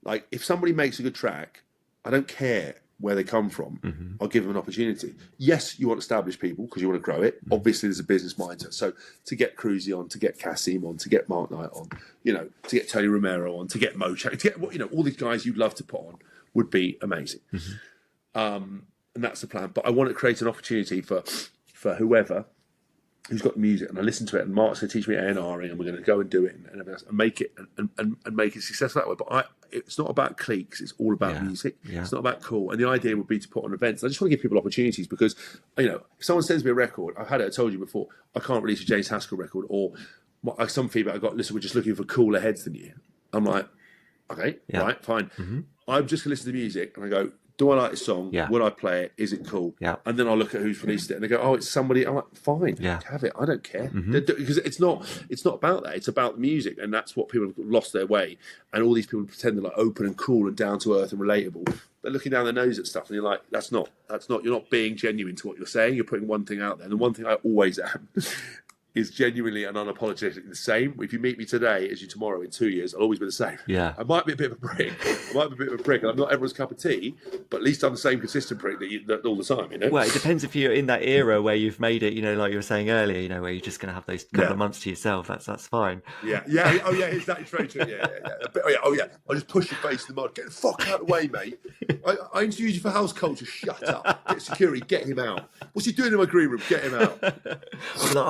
Like if somebody makes a good track, I don't care where they come from. I'll give them an opportunity. Yes, you want established people because you want to grow it. Obviously, there's a business mindset. So to get Cruzy on, to get Cassim on, to get Mark Knight on, to get Tony Romero on, to get Mo Chang, to get all these guys you'd love to put on would be amazing. And that's the plan. But I want to create an opportunity for whoever who's got the music, and I listen to it, and Mark's going to teach me A&Ring, and we're going to go and do it and make it and make it successful that way. But it's not about cliques; it's all about music. Yeah. It's not about cool. And the idea would be to put on events. And I just want to give people opportunities because if someone sends me a record, I've had it. I told you before, I can't release a James Haskell record, or some feedback I got. Listen, we're just looking for cooler heads than you. I'm like, okay, right, fine. I'm just going to listen to the music, and I go, do I like this song? Yeah. Will I play it? Is it cool? Yeah. And then I'll look at who's released it, and they go, "Oh, it's somebody." I'm like, "Fine, have it. I don't care," because it's not about that. It's about the music, and that's what people have lost their way. And all these people pretend they're like open and cool and down to earth and relatable. They're looking down their nose at stuff, and you're like, "That's not. You're not being genuine to what you're saying. You're putting one thing out there, and the one thing I always am is genuinely and unapologetically the same. If you meet me today as you tomorrow in 2 years, I'll always be the same. Yeah. I might be a bit of a prick. I'm not everyone's cup of tea, but at least I'm the same consistent prick that all the time, you know? Well, it depends if you're in that era where you've made it, like you were saying earlier, where you're just going to have those couple Yeah. of months to yourself. That's fine. Yeah. Oh, yeah, exactly. It's very true. Yeah. Oh, yeah. I'll just push your face in the mud. Get the fuck out of the way, mate. I interviewed you for House Culture. Shut up. Get security. Get him out. What's he doing in my green room? Get him out.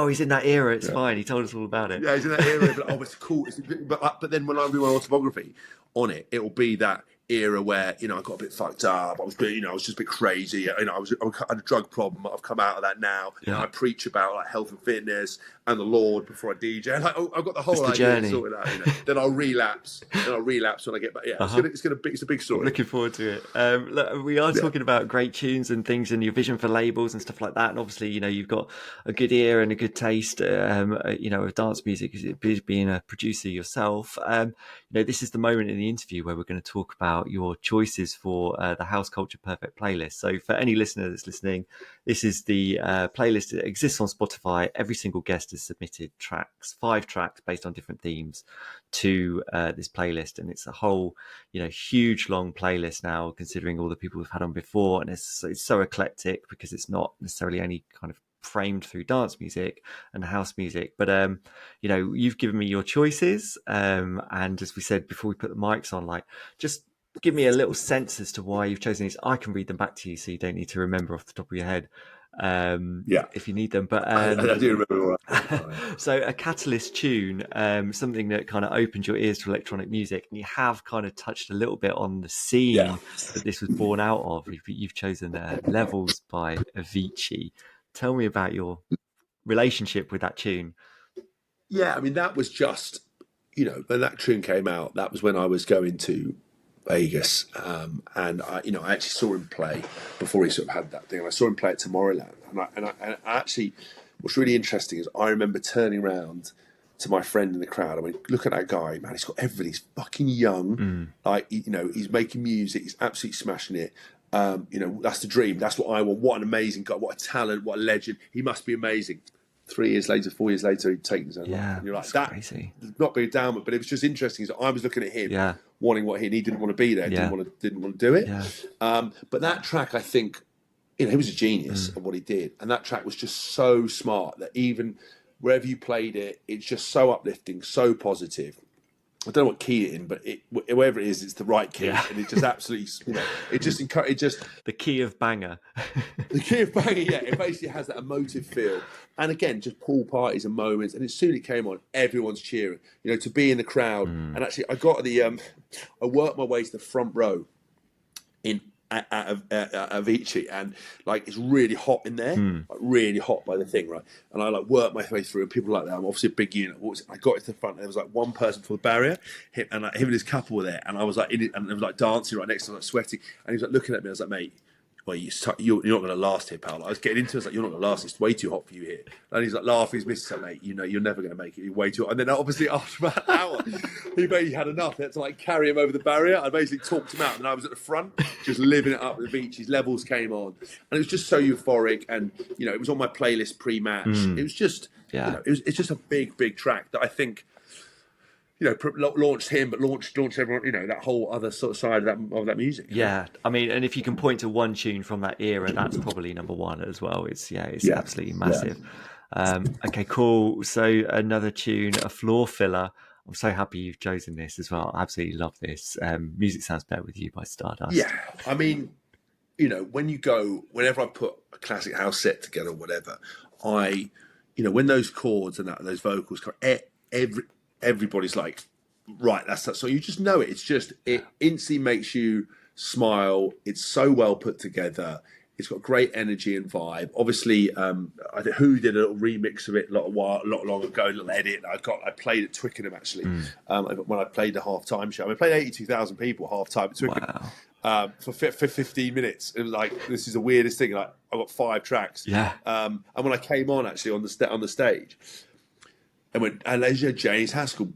He's in that era. It's fine. He told us all about it. Yeah, he's in that era. But it's cool. But then when I do my autobiography on it, it'll be that era where I got a bit fucked up. I was just a bit crazy. I had a drug problem. I've come out of that now. I preach about like health and fitness and the Lord before I DJ. I've got the whole idea sorted out. Then I'll relapse. When I get back. Yeah, it's a big story. Looking forward to it. Look, we are talking about great tunes and things, and your vision for labels and stuff like that. And obviously, you've got a good ear and a good taste, of dance music, being a producer yourself. This is the moment in the interview where we're going to talk about your choices for the House Culture Perfect playlist. So for any listener that's listening, this is the playlist that exists on Spotify. Every single guest has submitted 5 tracks based on different themes to this playlist, and it's a whole huge long playlist now, considering all the people we've had on before, and it's so eclectic because it's not necessarily any kind of framed through dance music and house music, but you've given me your choices, and as we said before we put the mics on, like, just give me a little sense as to why you've chosen these. I can read them back to you, so you don't need to remember off the top of your head if you need them, but I do remember all that. So a Catalyst tune, something that kind of opened your ears to electronic music, and you have kind of touched a little bit on the scene that this was born out of. You've chosen Levels by Avicii. Tell me about your relationship with that tune. Yeah, I mean, that was just, when that tune came out, that was when I was going to Vegas, and I actually saw him play before he sort of had that thing. I saw him play at Tomorrowland, and I actually, what's really interesting is I remember turning around to my friend in the crowd. I went, look at that guy, man. He's got everything. He's fucking young. He's making music. He's absolutely smashing it. That's the dream. That's what I want. What an amazing guy. What a talent. What a legend. He must be amazing. 4 years later, he'd taken his own life. And you're like, that's crazy. Not being down, but it was just interesting. So I was looking at him, wanting what he didn't want to be there, didn't want to do it. But that track, I think, he was a genius at what he did, and that track was just so smart that even wherever you played it, it's just so uplifting, so positive. I don't know what key it in, but wherever it is, it's the right key, and it just absolutely, it just the key of banger. The key of banger, yeah. It basically has that emotive feel, and again, just pool parties and moments. And as soon as it came on, everyone's cheering. To be in the crowd, and actually, I worked my way to the front row in at Avicii, and like it's really hot in there, like really hot by the thing, right? And I like worked my way through, and people like that. I'm obviously a big unit. I got to the front, and there was like one person for the barrier, him and his couple were there, and I was like in it, and they was like dancing right next to him, like sweating, and he was like looking at me. I was like, mate, well, you're not going to last here, pal. I was getting into it. I was like, you're not going to last. It's way too hot for you here. And he's like laughing. He's missing something, mate. You're never going to make it. You're way too hot. And then obviously after about an hour, he basically had enough. They had to like carry him over the barrier. I basically talked him out. And I was at the front, just living it up at the beach. His Levels came on. And it was just so euphoric. And, it was on my playlist pre-match. It was just, it's just a big, big track that I think, launched him, but launched everyone, that whole other sort of side of that music. Yeah, I mean, and if you can point to one tune from that era, that's probably number one as well. It's absolutely massive. Okay, cool. So another tune, a floor filler. I'm so happy you've chosen this as well. I absolutely love this. Music Sounds Better With You by Stardust. Yeah, I mean, whenever I put a classic house set together or whatever, when those chords and those vocals come, everybody's like, right, that's that. So you just know it. It instantly makes you smile. It's so well put together. It's got great energy and vibe. Obviously, I think Who did a little remix of it a lot long ago, a little edit. I played at Twickenham actually when I played the halftime show. I played 82,000 people halftime at Twickenham. Wow. For 15 minutes. It was like, this is the weirdest thing. Like, I got 5 tracks. Yeah. And when I came on actually on the stage, and as James Haskell,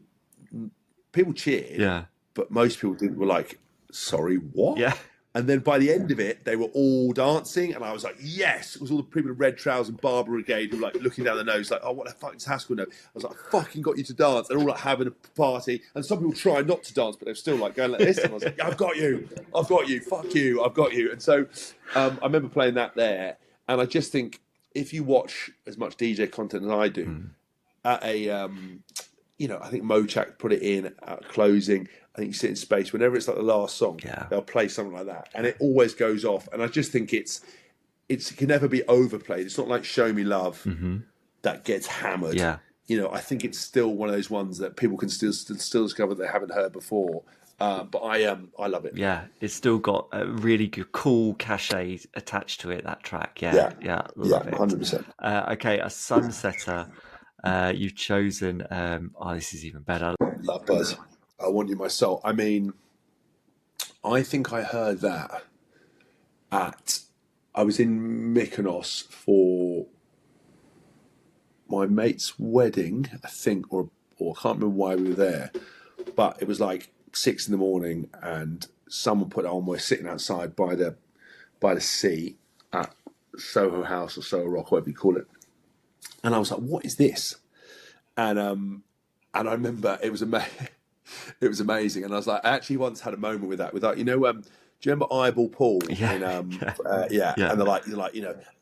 people cheered, but most people were like, sorry, what? Yeah. And then by the end of it, they were all dancing, and I was like, yes! It was all the people in red trousers and Barber Brigade who were like looking down the nose, like, oh, what the fuck does Haskell know? I was like, I fucking got you to dance. They're all like having a party, and some people try not to dance, but they're still like going like this. And I was like, yeah, I've got you, fuck you, I've got you. And so I remember playing that there, and I just think if you watch as much DJ content as I do, at a I think Mochak put it in at closing. I think you sit in space. Whenever it's like the last song, they'll play something like that, and it always goes off. And I just think it can never be overplayed. It's not like "Show Me Love" that gets hammered. Yeah. I think it's still one of those ones that people can still discover they haven't heard before. But I love it. Yeah, it's still got a really good, cool cachet attached to it. That track, love it. 100%. Okay, a sunsetter. You've chosen. This is even better. Love Buzz. I Want You My Soul. I mean, I think I heard that I was in Mykonos for my mate's wedding, I think, or I can't remember why we were there, but it was like 6 a.m, and someone put it on. We're sitting outside by the sea at Soho House or Soho Rock, whatever you call it, and I was like, "What is this?" And I remember it was it was amazing, and I was like, I actually once had a moment with that. With like, do you remember Eyeball Paul? Yeah. And they're like,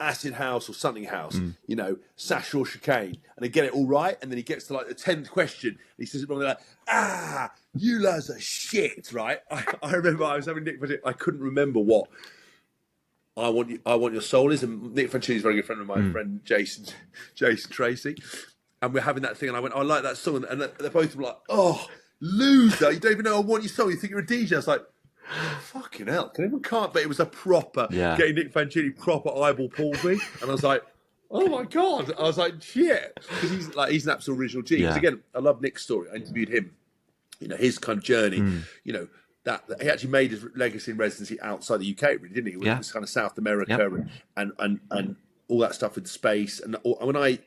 Acid House or something House, Sash or Chicane, and they get it all right, and then he gets to like the 10th question, and he says it wrong. They're like, you lads are shit, right? I remember I was having Nick, but I couldn't remember what I Want Your Soul is, and Nick Fancini's a very good friend of my friend Jason Tracy, and we're having that thing, and I went, I like that song, and they're both like, oh, loser, you don't even know I Want Your Soul, you think you're a DJ. I was like, fucking hell, can't, but it was a proper, getting Nick Fancini proper eyeball Paul me, and I was like, oh my God, I was like, shit, because he's an absolute original G. Because again, I love Nick's story. I interviewed him, his kind of journey, that he actually made his legacy in residency outside the UK, really, didn't he? It was kind of South America and all that stuff with space. And when I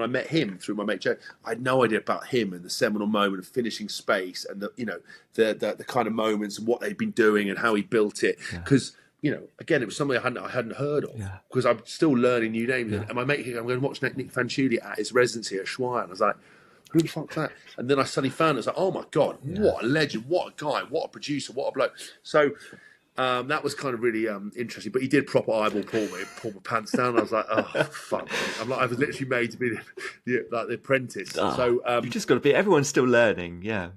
met him through my mate Joe, I had no idea about him and the seminal moment of finishing Space and the kind of moments and what they'd been doing and how he built it. Because again, it was something I hadn't heard of, because I'm still learning new names. And my mate, I'm going to watch Nick Fancini at his residency at Schweier, and I was like, who the fuck's that? And then I suddenly found it. I was like, oh my God, what a legend, what a guy, what a producer, what a bloke. So that was kind of really interesting. But he did proper eyeball Paul me, pull my pants down. I was like, oh fuck! I was literally made to be the apprentice. So you've just got to be. Everyone's still learning. Yeah,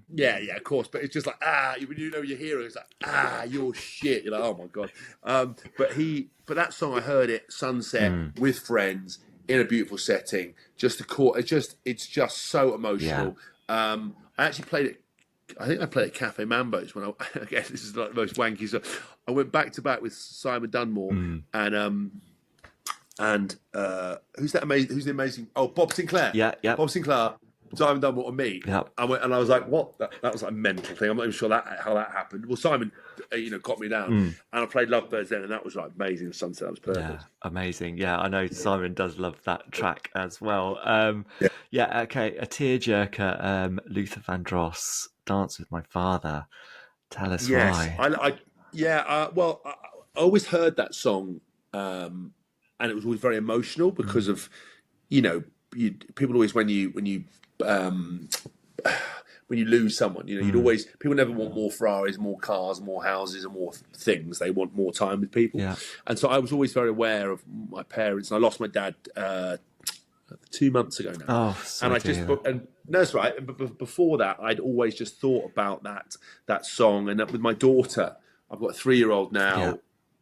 of course. But it's just like when you know your hero, it's like you're shit. You're like, oh my God. But that song, I heard it sunset with friends in a beautiful setting. Just the court. It's just so emotional. I actually played it. I think I played at Cafe Mambo's when I guess this is like the most wanky stuff. I went back to back with Simon Dunmore and who's the amazing Bob Sinclair. Bob Sinclair, Simon Dunmore and me. I went and I was like, what? That was like a mental thing. I'm not even sure how that happened. Well, Simon got me down and I played Lovebirds then, and that was like amazing. The sunset, that was perfect. Yeah, amazing. Yeah, I know Simon does love that track as well. Okay, a tearjerker, Luther Vandross, Dance with My Father. Tell us why. Well, I always heard that song, and it was always very emotional because of, people always when you lose someone, you'd always, people never want more Ferraris, more cars, more houses, and more things. They want more time with people. And so I was always very aware of my parents, and I lost my dad 2 months ago now. And that's right. But before that, I'd always just thought about that song. And with my daughter, I've got a 3-year-old now,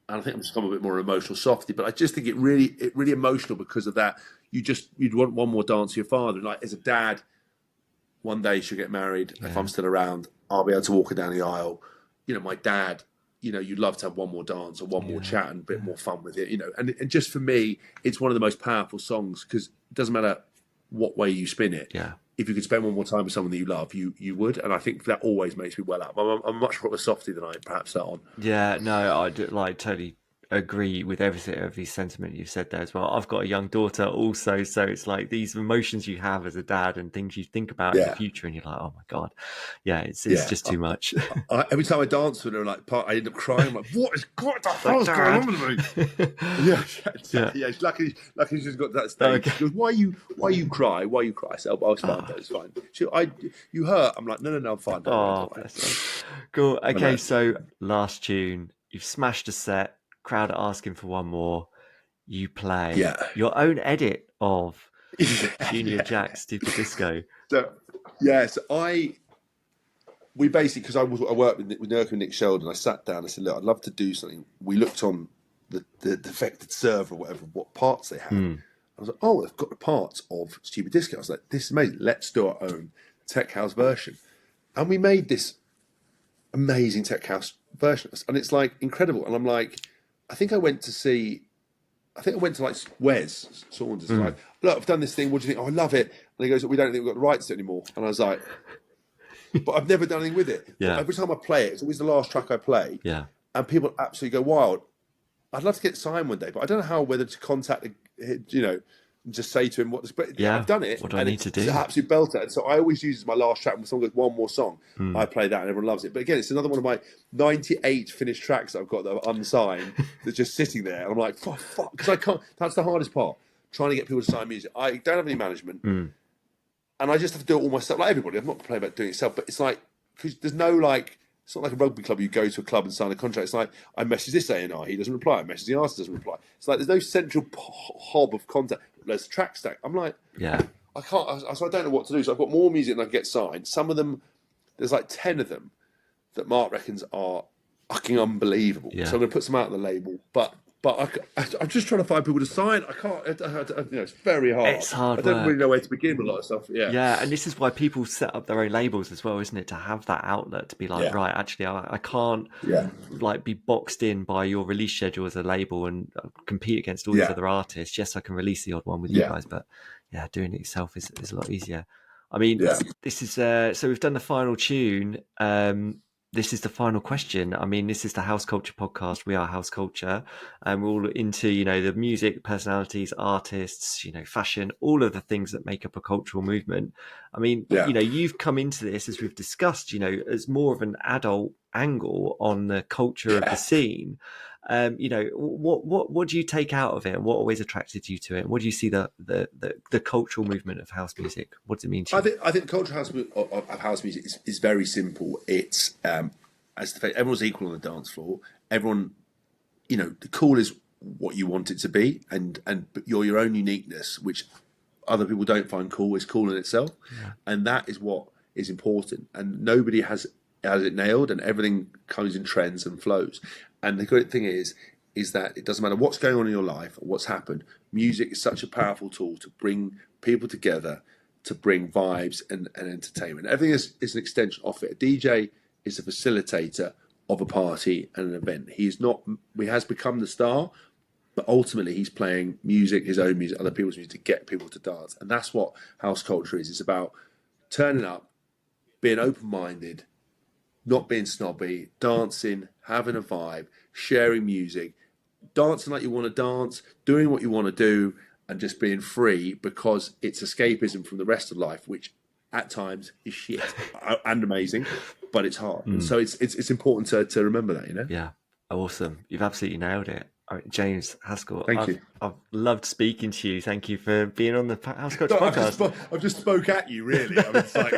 and I think I'm just become a bit more emotional softy. But I just think it really emotional because of that. You'd want one more dance with your father. And like as a dad, one day she'll get married. If I'm still around, I'll be able to walk her down the aisle. My dad, you'd love to have one more dance or one more chat and a bit more fun with it. And just for me, it's one of the most powerful songs because it doesn't matter what way you spin it. If you could spend one more time with someone that you love, you would. And I think that always makes me well up. I'm much more of a softie than I perhaps let on. Yeah, no, I do, totally agree with every sentiment you've said there as well. I've got a young daughter also, so it's like these emotions you have as a dad and things you think about in the Yeah, future, and you're like, oh my god, yeah, it's yeah. just too much. Every time I dance with her, I end up crying. I'm like, what the Like, hell's going Dad. on with me? Yeah, Yeah. yeah. Lucky she's got to that stage. Okay. She goes, why you cry? Why you cry? I said, oh, it's fine, Dad, it's fine. You hurt? I'm like, no, I'm fine. Don't worry, Oh, don't worry. bless her. Cool. I Okay, know. so last tune, you've smashed a set. Crowd are asking for one more. You play Yeah, your own edit of yeah, Junior yeah. Jack's Stupid Disco. So, yeah, so we basically, because I worked with Nurka and Nick Sheldon, I sat down and said, look, I'd love to do something. We looked on the defected server or whatever, what parts they had. Mm. I was like, oh, they've got the parts of Stupid Disco. I was like, this is amazing. Let's do our own tech house version. And we made this amazing tech house version. And it's like incredible. And I'm like, I think I went to like Wes Saunders. Like, look, I've done this thing. What do you think? Oh, I love it. And he goes, we don't think we've got the rights to it anymore. And I was like, but I've never done anything with it. Yeah. But every time I play it, it's always the last track I play. Yeah. And people absolutely go wild. I'd love to get signed one day, but I don't know whether to contact, just say to him what. But Yeah. I've done it. What do I need to do? It's an absolute belter. And so I always use it as my last track. When someone goes, one more song, I play that and everyone loves it. But again, it's another one of my 98 finished tracks that I've got that are unsigned that's just sitting there. And I'm like, fuck, because I can't. That's the hardest part, trying to get people to sign music. I don't have any management. And I just have to do it all myself, like everybody. I'm not complaining about doing it myself, but it's like, because there's no like, it's not like a rugby club. You go to a club and sign a contract. It's like, I message this A&R, he doesn't reply. I message the artist, doesn't reply. It's like, there's no central hob of contact. There's a track stack. I'm like, Yeah. I can't, so I don't know what to do. So I've got more music than I can get signed. Some of them, there's like 10 of them that Mark reckons are fucking unbelievable. Yeah. So I'm going to put some out on the label, but I'm just trying to find people to sign. I can't. It's very hard. It's hard I don't work. really know where to begin with a lot of stuff. Yeah. Yeah, and this is why people set up their own labels as well, isn't it? To have that outlet to be like, Yeah. right, actually, I can't Yeah. like be boxed in by your release schedule as a label and compete against all these other artists. Yes, I can release the odd one with you guys, but yeah, doing it yourself is a lot easier. I mean, this is so we've done the final tune. This is the final question. I mean, this is the House Culture podcast. We are House Culture, and we're all into, the music, personalities, artists, fashion, all of the things that make up a cultural movement. I mean, you've come into this, as we've discussed, as more of an adult angle on the culture of the scene. What do you take out of it, and what always attracted you to it? What do you see the cultural movement of house music? What does it mean to you? I think the cultural of house music is very simple. It's everyone's equal on the dance floor. Everyone, the cool is what you want it to be, but your own uniqueness, which other people don't find cool, is cool in itself, and that is what is important. And nobody has it nailed, and everything comes in trends and flows. And the great thing is that it doesn't matter what's going on in your life or what's happened. Music is such a powerful tool to bring people together, to bring vibes and entertainment. Everything is an extension of it. A DJ is a facilitator of a party and an event. He has become the star, but ultimately he's playing music, his own music, other people's music, to get people to dance. And that's what house culture is. It's about turning up, being open-minded, not being snobby, dancing, having a vibe, sharing music, dancing like you want to dance, doing what you want to do, and just being free, because it's escapism from the rest of life, which at times is shit and amazing, but it's hard. And so it's important to remember that, Yeah, awesome. You've absolutely nailed it. All right, James Haskell, Thank you. I've loved speaking to you. Thank you for being on the House Culture podcast. I've just spoke at you, really. I mean, it's like,